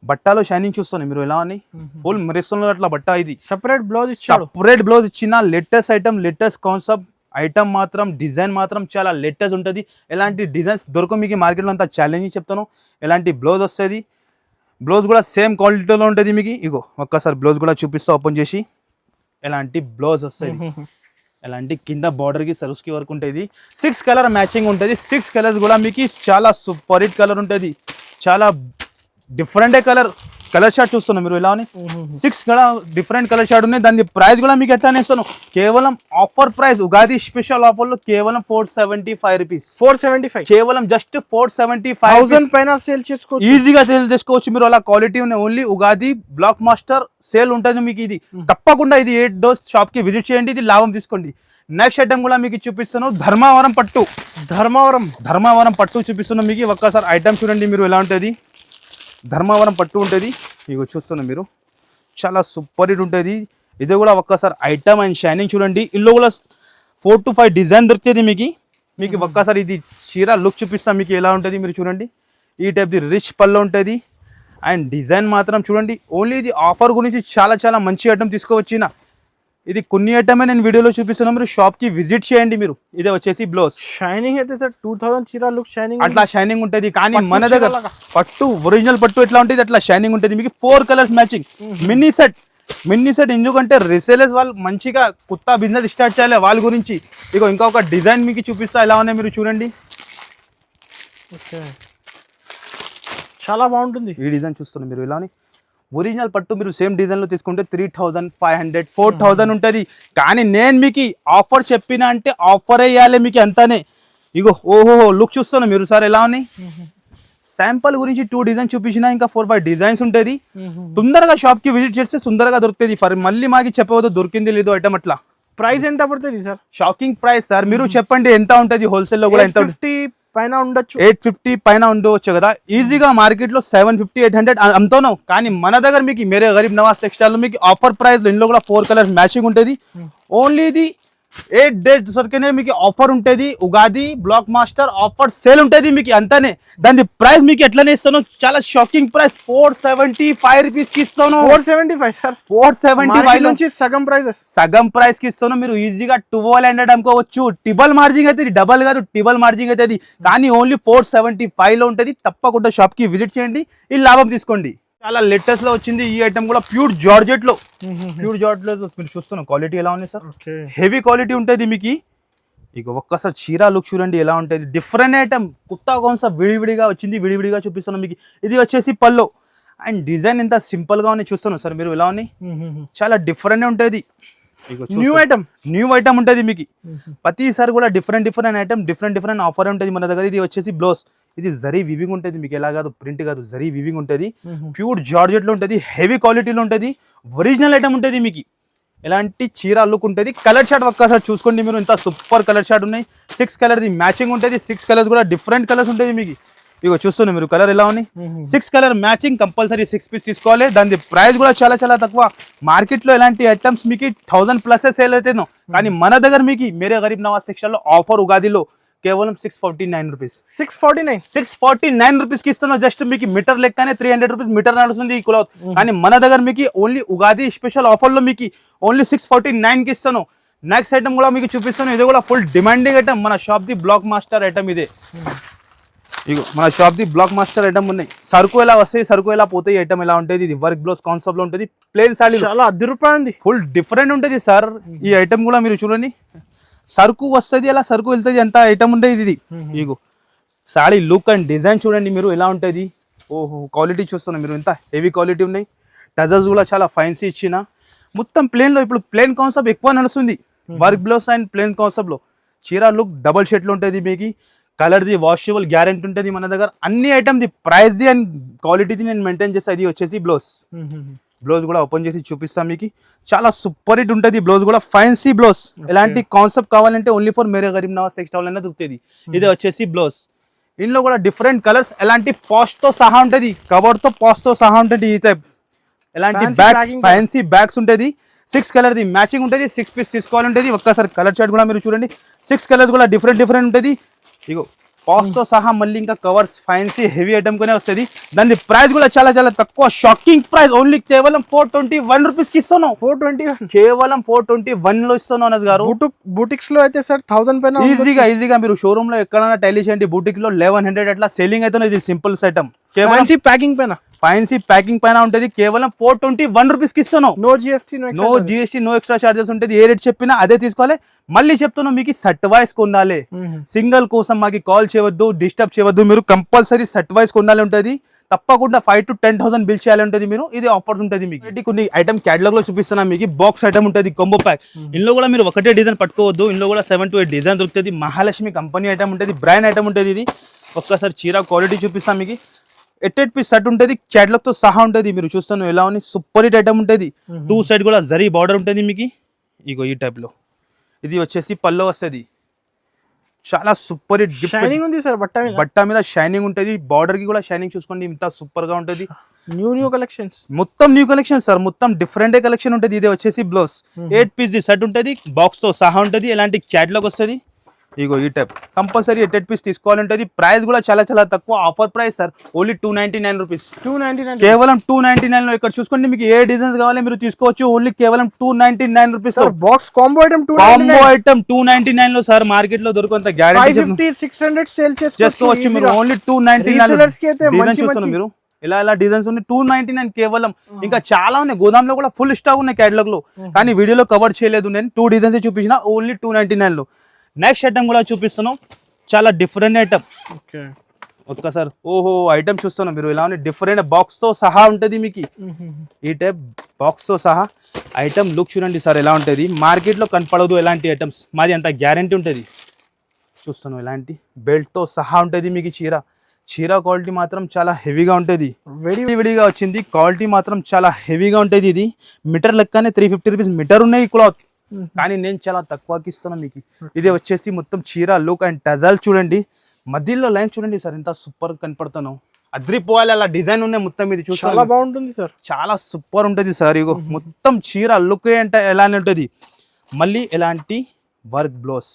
A: బట్టలో షైనింగ్ చూస్తున్నాయి మీరు, ఎలా ఉన్నాయి? ఫుల్ మెరుస్తున్నారు అట్లా బట్ట. ఇది సపరేట్ బ్లౌజ్ ఇచ్చిన latest item, latest concept item మాత్రం. డిజైన్ మాత్రం చాలా లేటెస్ట్ ఉంటుంది. ఎలాంటి డిజైన్స్ దొరకవు మీకు మార్కెట్లో. అంతా ఛాలెంజ్ చెప్తాను. ఎలాంటి బ్లౌజ్ వస్తుంది. బ్లౌజ్ కూడా సేమ్ క్వాలిటీలో ఉంటుంది మీకు. ఇగో ఒక్కసారి బ్లౌజ్ కూడా చూపిస్తా ఓపెన్ చేసి. ఎలాంటి బ్లౌజ్ వస్తుంది, ఎలాంటి కింద బార్డర్ కి సరుస్కి వర్క్ ఉంటుంది. 6 కలర్ మ్యాచింగ్ ఉంటుంది. 6 కలర్స్ కూడా మీకు చాలా సూపర్ హిట్ కలర్ ఉంటుంది. చాలా డిఫరెంట్ కలర్ షార్ట్ చూస్తున్నాం మీరు, ఎలా ఉన్నాయి? 6 కూడా డిఫరెంట్ కలర్ షార్ట్ ఉన్నాయి. దాని ప్రైస్ కూడా మీకు ఎట్లానే ఇస్తాను. కేవలం offer price, Ugadi special offer లో కేవలం 475 రూపీస్. 475 కేవలం జస్ట్ 475
B: పైన సేల్ చేసుకోవచ్చు,
A: ఈజీగా సేల్ చేసుకోవచ్చు మీరు. అలా క్వాలిటీ ఉన్నాయి. Only Ugadi black master sale ఉంటుంది మీకు. ఇది తప్పకుండా ఇది 8 డోస్ షాప్ కి విజిట్ చేయండి. ఇది లాభం తీసుకోండి. నెక్స్ట్ ఐటమ్ కూడా మీకు చూపిస్తాను. ధర్మవరం పట్టు చూపిస్తున్నాం మీకు. ఒక్కసారి ఐటమ్ చూడండి మీరు, ఎలా ఉంటుంది? ధర్మవరం పట్టు ఉంటుంది. ఇగో చూస్తున్నాం మీరు, చాలా సూపర్ హిట్ ఉంటుంది. ఇది కూడా ఒక్కసారి ఐటమ్ అండ్ షైనింగ్ చూడండి. ఇందులో కూడా 4 to 5 డిజైన్ దొరుకుతుంది మీకు. ఒక్కసారి ఇది చీర లుక్ చూపిస్తాం మీకు, ఎలా ఉంటుంది మీరు చూడండి. ఈ టైప్ ది రిచ్ పళ్ళు ఉంటుంది. అండ్ డిజైన్ మాత్రం చూడండి. ఓన్లీ ఇది ఆఫర్ గురించి చాలా మంచి ఐటమ్ తీసుకువచ్చిన. ఇది కొన్ని ఐటమే నేను వీడియోలో చూపిస్తున్నాను. మీరు షాప్ కి విజిట్ చేయండి మీరు. ఇదే వచ్చేసి బ్లౌజ్.
B: షైనింగ్ అయితే సార్ 2000 చీర లుక్ షైనింగ్
A: అట్లా షైనింగ్ ఉంటుంది. కానీ మన దగ్గర పట్టు ఒరిజినల్ పట్టు ఎట్లా ఉంటుంది అట్లా షైనింగ్ ఉంటుంది మీకు. 4 colours matching mini set. Mini set ఎందుకంటే రిసేలర్స్ వాళ్ళు మంచిగా కొత్త బిజినెస్ స్టార్ట్ చేయాలి వాళ్ళ గురించి. ఇగో ఇంకొక డిజైన్ మీకు చూపిస్తా ఎలా ఉన్నాయి మీరు చూడండి.
B: ఓకే చాలా బాగుంటుంది
A: ఈ డిజైన్ చూస్తున్నారు మీరు ఇలానే. ఒరిజినల్ పట్టు మీరు సేమ్ డిజైన్లో తీసుకుంటే 3500 4000 ఉంటుంది. కానీ నేను మీకు ఆఫర్ చెప్పిన అంటే ఆఫర్ వేయాలి మీకు అంతానే. ఇగో ఓహో లుక్ చూస్తున్నా మీరు సార్ ఎలా ఉన్నాయి. శాంపుల్ గురించి 2 డిజైన్ చూపించిన ఇంకా 4-5 డిజైన్స్ ఉంటుంది. తొందరగా షాప్కి విజిట్ చేస్తే తొందరగా దొరుకుతుంది. ఫర్ మళ్ళీ మాకి చెప్పవద్దు దొరికింది లేదు ఐటమ్ అట్లా.
B: ప్రైస్ ఎంత పడుతుంది సార్?
A: Shocking price sir. మీరు చెప్పండి ఎంత ఉంటుంది హోల్సేల్లో కూడా ఎంత
B: 850 పైన ఉండొచ్చు.
A: 850 పైన ఉండవచ్చు కదా ఈజీగా. మార్కెట్లో 750 800 అమ్ముతాను. కానీ మన దగ్గర మీకు మేరే గరీబ్ నవాజ్ టెక్స్టైల్ మీకు ఆఫర్ ప్రైస్ ఇందులో కూడా 4 కలర్స్ మ్యాచింగ్ ఉంటుంది. ఓన్లీ ఇది 8 డేస్ వరకునే మీకు ఆఫర్ ఉంటుంది. Ugadi black master offer sale ఉంటుంది మీకు అంతానే. దాని ప్రైస్ మీకు ఎట్లనే ఇస్తాను చాలా షాకింగ్ ప్రైస్ 475 రూపీస్ కి ఇస్తాను.
B: 475 సార్.
A: 475
B: నుంచి సగం
A: ప్రైస్ కి ఇస్తాను. మీరు ఈజీగా 1200 అమ్ముకోవచ్చు. టిబల్ మార్జింగ్ అయితే డబల్ కాదు టిబల్ మార్జింగ్ అయితే కానీ ఓన్లీ 475 లో ఉంటుంది. తప్పకుండా షాప్ కి విజిట్ చేయండి ఈ లాభం తీసుకోండి. చాలా లేటెస్ట్ లో వచ్చింది ఈ ఐటమ్ కూడా ప్యూర్ జార్జెట్ లో. ప్యూర్ జార్జెట్ లో మీరు చూస్తున్న క్వాలిటీ ఎలా ఉంది సార్. హెవీ క్వాలిటీ ఉంటుంది మీకు. ఇక ఒక్కసారి చీర లుక్ చూడండి ఎలా ఉంటుంది. డిఫరెంట్ ఐటమ్ కొత్త కాన్సెప్ట్ విడివిడిగా వచ్చింది. విడివిడిగా చూపిస్తున్నాం మీకు. ఇది వచ్చేసి పల్లో అండ్ డిజైన్ ఎంత సింపుల్ గా ఉన్నాయి చూస్తున్నాం సార్ మీరు ఎలా ఉన్నాయి. చాలా డిఫరెంట్ ఉంటుంది. న్యూ ఐటమ్ ఉంటుంది మీకు. ప్రతిసారి కూడా డిఫరెంట్ ఐటమ్ డిఫరెంట్ ఆఫర్ ఉంటుంది మన దగ్గర. ఇది వచ్చేసి బ్లౌజ్. ఇది జరీ వివింగ్ ఉంటుంది మీకు. ఎలా కాదు ప్రింట్ కాదు జరీ వివింగ్ ఉంటుంది. ప్యూర్ జార్జెట్ లో ఉంటుంది. హెవీ క్వాలిటీలో ఉంటుంది. ఒరిజినల్ ఐటమ్ ఉంటుంది మీకు. ఎలాంటి చీర లుక్ ఉంటుంది. కలర్ షార్ట్ ఒక్కసారి చూసుకోండి మీరు. ఇంత సూపర్ కలర్ షార్ట్ ఉన్నాయి. 6 కలర్ది మ్యాచింగ్ ఉంటుంది. 6 కలర్స్ కూడా డిఫరెంట్ కలర్స్ ఉంటుంది మీకు. ఇగో చూస్తున్నారు మీరు కలర్ ఎలా ఉన్నాయి. 6 కలర్ మ్యాచింగ్ కంపల్సరీ 6 పీస్ తీసుకోవాలి. దాని ప్రైస్ కూడా చాలా తక్కువ. మార్కెట్ లో ఇలాంటి ఐటమ్స్ మీకు 1000+ సేల్ అవుతాయి. కానీ మన దగ్గర మీకు మేరే గరీబ్ నవాజ్ టెక్స్టైల్ లో ఆఫర్ ఉగాదిలో కేవలం 649 రూపీస్. 649 రూపీస్ కి ఇస్తున్నాం. జస్ట్ మీకు మీటర్ లెక్కనే 300 రూపీస్ మీటర్ నడుస్తుంది ఈ క్లాత్. కానీ మన దగ్గర మీకు ఓన్లీ ఉగాది స్పెషల్ ఆఫర్ లో మీకు ఓన్లీ 649 కి ఇస్తాను. నెక్స్ట్ ఐటమ్ కూడా మీకు చూపిస్తాను. ఇది కూడా ఫుల్ డిమాండింగ్ ఐటమ్. మన షాప్ ది బ్లాక్ మాస్టర్ ఐటమ్ ఇదే. ఇగో మన షాప్ ది బ్లాక్ మాస్టర్ ఐటమ్ ఉన్నాయి. సరుకు ఎలా వస్తాయి సరుకు ఎలా పోతాయి ఐటమ్ ఎలా ఉంటుంది. ఇది వర్క్ బ్లౌజ్ కాన్సెప్ట్ లో ఉంటుంది. ప్లేన్ సాడీ
B: చాలా 10 రూపాయలు ఉంది.
A: ఫుల్ డిఫరెంట్ ఉంటుంది సార్. ఈ ఐటమ్ కూడా మీరు చూడండి. సరుకు వస్తుంది అలా సరుకు వెళ్తుంది ఎంత ఐటమ్ ఉంటుంది ఇది. ఇగో సాడీ లుక్ అండ్ డిజైన్ చూడండి మీరు ఎలా ఉంటుంది. ఓహో క్వాలిటీ చూస్తున్నా మీరు. ఎంత హెవీ క్వాలిటీ ఉన్నాయి. టజల్స్ కూడా చాలా ఫైన్సీ ఇచ్చిన. మొత్తం ప్లేన్ లో ఇప్పుడు ప్లేన్ కాన్సెప్ట్ ఎక్కువ నడుస్తుంది. Work blouse and plain concept లో చీర లుక్ డబల్ షేడ్ లో ఉంటుంది మీకు. కలర్ ది వాషబుల్ గ్యారెంటీ ఉంటుంది మన దగ్గర. అన్ని ఐటమ్ ది ప్రైస్ ది అండ్ క్వాలిటీది నేను మెయింటైన్ చేస్తాను. ఇది వచ్చేసి బ్లౌజ్ కూడా ఓపెన్ చేసి చూపిస్తాను మీకు. చాలా సూపర్ హిట్ ఉంటుంది బ్లౌజ్ కూడా. Fancy blouse. ఎలాంటి కాన్సెప్ట్ కావాలంటే only for Mere Garib Nawaz textile అయినా దొరుకుతుంది. ఇది వచ్చేసి బ్లౌజ్. ఇందులో కూడా డిఫరెంట్ కలర్స్ ఎలాంటి పాస్ట్ తో సహా ఉంటుంది. కవర్ తో పాస్ట్ తో సహా ఉంటుంది. ఈ టైప్ ఎలాంటి బ్యాగ్స్ ఫ్యాన్సీ బ్యాగ్స్ ఉంటుంది. 6 కలర్ ది మ్యాచింగ్ ఉంటుంది. 6 పీస్ తీసుకోవాలంటుంది. ఒక్కసారి కలర్ చార్ట్ కూడా మీరు చూడండి. 6 కలర్స్ కూడా డిఫరెంట్ ఉంటుంది. ఇగో పాస్ట్ తో సహా మళ్ళీ ఇంకా కవర్స్ ఫైన్సీ హెవీ ఐటమ్ కొనే వస్తుంది. దాని ప్రైస్ కూడా చాలా తక్కువ. షాకింగ్ ప్రైస్ ఓన్లీ కేవలం 421 రూపీస్ కి ఇస్తాను. 421 కేవలం 421 లో ఇస్తాను అనస్ గారు.
B: బూటిక్స్ లో అయితే సార్ 1000 పైన
A: ఈజీగా మీరు షోరూమ్ లో ఎక్కడైనా టైలిష్ ఏంటి బూటిక్ లో 1100 అట్లా సేలింగ్ అయితే. ఇది సింపుల్ ఐటమ్
B: ఫైన్సీ ప్యాకింగ్ పైన
A: ఉంటుంది. కేవలం 421 రూపీస్ కి ఇస్తాను. No GST no extra charges ఉంటుంది. ఏ రేట్ చెప్పినా అదే తీసుకోవాలి. మళ్ళీ చెప్తున్నాను మీకు సెట్ వైస్ కొనాలి. సింగిల్ కోసం మాకు కాల్ చేయవద్దు డిస్టర్బ్ చేయవద్దు. మీరు కంపల్సరీ సెట్ వైస్ కొనాలి ఉంటుంది. తప్పకుండా 5,000 to 10,000 బిల్ చేయాలి ఉంటుంది మీరు. ఇది ఆఫర్స్ ఉంటుంది మీకు. కొన్ని ఐటమ్ క్యాటలాగ్ లో చూపిస్తున్నా మీకు. బాక్స్ ఐటమ్ ఉంటుంది కాంబో ప్యాక్. ఇందులో కూడా మీరు ఒకటే డిజైన్ పట్టుకోవద్దు. ఇందులో కూడా 7 to 8 డిజైన్ దొరుకుతుంది. మహాలక్ష్మి కంపెనీ ఐటమ్ ఉంటుంది. బ్రాండ్ ఐటమ్ ఉంటుంది. ఇది ఒక్కసారి చీర క్వాలిటీ చూపిస్తాం మీకు. 8 పీస్ సెట్ ఉంటుంది. క్యాటలాగ్ తో సహా ఉంటుంది. మీరు చూస్తాను ఎలా ఉంది. సూపర్ హిట్ ఐటమ్ ఉంటుంది. 2 సైడ్ కూడా జరీ బార్డర్ ఉంటుంది మీకు. ఇగో ఈ టైప్ లో ఇది వచ్చేసి పల్లో వస్తుంది. చాలా సూపర్ హిట్
B: షైనింగ్ ఉంది సార్.
A: బట్ట మీద షైనింగ్ ఉంటుంది. బార్డర్ కి కూడా షైనింగ్ చూసుకోండి. ఇంత సూపర్ గా ఉంటుంది.
B: న్యూ కలెక్షన్స్
A: మొత్తం న్యూ కలెక్షన్ సార్. మొత్తం డిఫరెంట్ కలెక్షన్ ఉంటుంది. ఇది వచ్చేసి బ్లౌజ్ 8 పీస్ సెట్ ఉంటుంది. బాక్స్ తో సహా ఉంటుంది. ఎలాంటి క్యాటలాగ్ వస్తుంది. ఇగో ఈ టైప్ కంపల్సరీ 8 పీస్ తీసుకోవాలంటే. ప్రైస్ కూడా చాలా తక్కువ. Offer price sir only 299 rupees. కేవలం 299 లో. ఇక్కడ చూసుకోండి మీకు ఏ డిజైన్స్ కావాలి మీరు తీసుకోవచ్చు. ఓన్లీ కేవలం 299 రూపీస్.
B: బాక్స్ కాంబో ఐటమ్
A: 299 లో సార్. మార్కెట్ లో దొరికేంత గ్యారెంటీ
B: 550 600 సేల్
A: చేసుకోవచ్చు మీరు. ఓన్లీ 299
B: మీరు
A: ఇలా ఇలా డిజైన్స్ ఉన్నాయి 299 కేవలం. ఇంకా చాలా ఉన్నాయి, గోదాంలో కూడా ఫుల్ స్టాక్ ఉన్నాయి కేటలాగ్ లో, కానీ వీడియోలో కవర్ చేయలేదు. నేను 2 డిజైన్స్ చూపించిన ఓన్లీ 299 లో. నెక్స్ట్ ఐటమ్ కూడా చూపిస్తున్నాం, చాలా డిఫరెంట్ ఐటమ్. ఒక్కసారి ఓహో ఐటమ్ చూస్తున్నాం మీరు, ఇలా డిఫరెంట్ బాక్స్ తో సహా ఉంటది మీకు. ఈ టైప్ బాక్స్ తో సహా ఐటమ్ లుక్ చూడండి సార్ ఎలా ఉంటుంది, మార్కెట్ లో కనపడదు ఎలాంటి ఐటమ్స్, మాది అంత గ్యారంటీ ఉంటుంది. చూస్తున్నాం ఇలాంటి బెల్ట్ తో సహా ఉంటుంది మీకు. చీర క్వాలిటీ మాత్రం చాలా హెవీగా ఉంటుంది, విడిగా వచ్చింది. క్వాలిటీ మాత్రం చాలా హెవీగా ఉంటుంది. ఇది మీటర్ లెక్కనే 350 రూపీస్ మీటర్ ఉన్నాయి క్లాత్, కానీ నేను చాలా తక్కువకి ఇస్తున్నాను మీకు. ఇది వచ్చేసి మొత్తం చీర లుక్ అండ్ టజల్ చూడండి, మధ్యలో లైన్ చూడండి సార్ ఎంత సూపర్ కనపడుతున్నావు, అద్రిపోవాలి అలా డిజైన్ ఉన్నాయి మొత్తం. ఇది చూసి
B: చాలా బాగుంటుంది సార్,
A: చాలా సూపర్ ఉంటుంది సార్. ఇగో మొత్తం చీర లుక్ అంటే ఎలానే ఉంటుంది. మళ్ళీ ఎలాంటి వర్క్ బ్లౌజ్,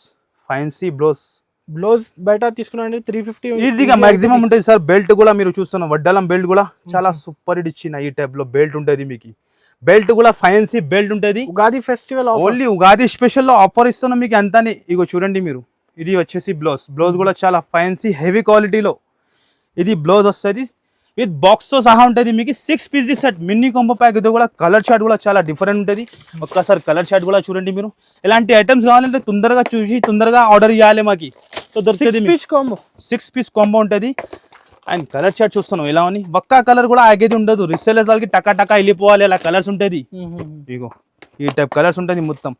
A: ఫ్యాన్సీ బ్లౌజ్
B: బయట తీసుకున్నాండి 350
A: ఈజీగా మాక్సిమం ఉంటుంది సార్. బెల్ట్ కూడా మీరు చూస్తున్న వడ్డలం బెల్ట్ కూడా చాలా సూపర్ హిట్ ఇచ్చిన ఈ టైప్ లో బెల్ట్ ఉంటుంది మీకు. బెల్ట్ కూడా ఫ్యాన్సీ బెల్ట్ ఉంటుంది.
B: Ugadi festival
A: only Ugadi special లో ఆఫర్ ఇస్తున్నాం మీకు అంతానే. ఇగో చూడండి మీరు, ఇది వచ్చేసి బ్లౌజ్ కూడా చాలా ఫ్యాన్సీ హెవీ క్వాలిటీలో ఇది బ్లౌజ్ వస్తుంది. విత్ బాక్స్ తో సహా ఉంటుంది మీకు. 6 piece set mini combo pack. ఇది కూడా కలర్ చార్ట్ కూడా చాలా డిఫరెంట్ ఉంటుంది. ఒక్కసారి కలర్ చార్ట్ కూడా చూడండి మీరు. ఇలాంటి ఐటమ్స్ కావాలంటే తొందరగా చూసి తొందరగా ఆర్డర్ చేయాలి మాకి. సో దొరుకుతుంది 6 పీస్ కాంబో ఉంటుంది. అండ్ కలర్ చార్ట్ చూస్తున్నాం ఎలా అని, ఒక్క కలర్ కూడా ఆగేది ఉండదు. రిసేలర్స్ వాళ్ళకి టకా టకా వెళ్ళిపోవాలి అలా కలర్స్ ఉంటుంది. ఇగో ఈ టైప్ కలర్స్ ఉంటుంది మొత్తం.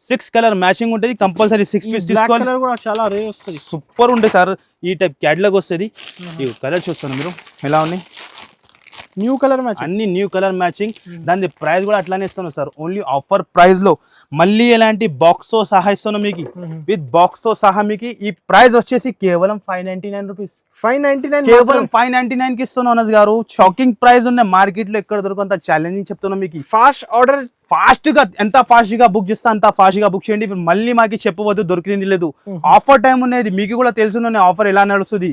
A: 6 కలర్ మ్యాచింగ్ ఉంటుంది కంపల్సరీ. 6 పీస్ తీసుకోవాలి,
B: చాలా రేర్ వస్తుంది,
A: సూపర్ ఉంటుంది సార్. ఈ టైప్ క్యాటలాగ్ వస్తుంది. ఈ కలర్ చూస్తాను మీరు ఎలా ఉన్నాయి,
B: న్యూ కలర్ మ్యాచింగ్,
A: అన్ని న్యూ కలర్ మ్యాచింగ్. దాని ప్రైస్ కూడా అట్లానే ఇస్తాను సార్, ఓన్లీ ఆఫర్ ప్రైస్ లో. మళ్ళీ ఎలాంటి బాక్స్ తో సహా ఇస్తాను మీకు. విత్ బాక్స్ తో సహా మీకు ఈ ప్రైస్ వచ్చేసి కేవలం 599 రూపీస్.
B: 599
A: కేవలం 599 కి ఇస్తున్నాను అనస్ గారు. షాకింగ్ ప్రైస్ ఉన్నాయి, మార్కెట్ లో ఎక్కడ దొరకంత ఛాలెంజింగ్ చెప్తున్నాను మీకు.
B: ఫాస్ట్ ఆర్డర్,
A: ఫాస్ట్ గా ఎంత ఫాస్ట్ గా బుక్ చేస్తా అంత ఫాస్ట్ గా బుక్ చేయండి. మళ్ళీ మాకి చెప్పవద్దు దొరికింది లేదు. ఆఫర్ టైం ఉన్నది మీకు కూడా తెలుసు ఆఫర్ ఎలా నడుస్తుంది.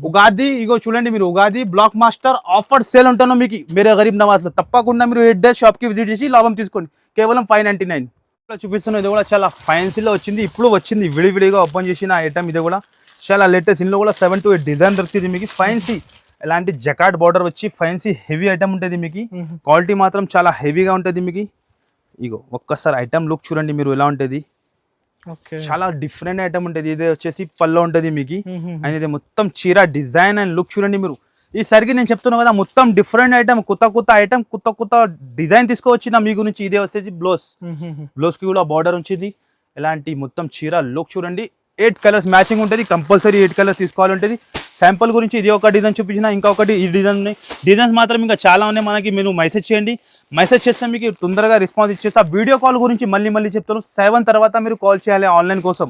A: ఉగాది ఇగో చూడండి మీరు, Ugadi black master offer sale ఉంటాను మీకు మీరే గరీబ్ నవాజ్ లో. తప్పకుండా మీరు 8 days షాప్ కి విజిట్ చేసి లాభం తీసుకోండి. కేవలం 599 చూపిస్తున్నాను. ఇది కూడా చాలా ఫ్యాన్సీలో వచ్చింది, ఇప్పుడు వచ్చింది విడివిడిగా ఓపెన్ చేసిన ఐటమ్. ఇది కూడా చాలా లేటెస్ట్, ఇందులో కూడా 7 to 8 డిజైన్ దొరుకుతుంది మీకు. ఫ్యాన్సీ ఎలాంటి జకాట్ బార్డర్ వచ్చి ఫ్యాన్సీ హెవీ ఐటమ్ ఉంటుంది మీకు. క్వాలిటీ మాత్రం చాలా హెవీగా ఉంటుంది మీకు. ఇగో ఒక్కసారి ఐటమ్ లుక్ చూడండి మీరు ఎలా ఉంటుంది, చాలా డిఫరెంట్ ఐటమ్ ఉంటుంది. ఇది వచ్చేసి పల్లో ఉంటుంది మీకు. అండ్ ఇది మొత్తం చీర డిజైన్ అండ్ లుక్ చూడండి మీరు. ఈసారికి నేను చెప్తున్నా కదా మొత్తం డిఫరెంట్ ఐటమ్, కొత్త ఐటమ్, కొత్త డిజైన్ తీసుకువచ్చిన మీ గురించి. ఇదే వచ్చేసి బ్లౌజ్ కి కూడా బార్డర్ వచ్చింది. ఎలాంటి మొత్తం చీర లుక్ చూడండి. 8 కలర్స్ మ్యాచింగ్ ఉంటుంది, కంపల్సరీ 8 కలర్స్ తీసుకోవాలి ఉంటుంది. శాంపుల్ గురించి ఇది ఒక డిజైన్ చూపించిన, ఇంకొకటి ఈ డిజైన్ ఉన్నాయి. డిజైన్స్ మాత్రం ఇంకా చాలా ఉన్నాయి మనకి. మీరు మెసేజ్ చేయండి, మెసేజ్ చేస్తే మీకు తొందరగా రెస్పాన్స్ ఇచ్చేస్తా. వీడియో కాల్ గురించి మళ్ళీ చెప్తాను. 7 తర్వాత మీరు కాల్ చేయాలి ఆన్లైన్ కోసం.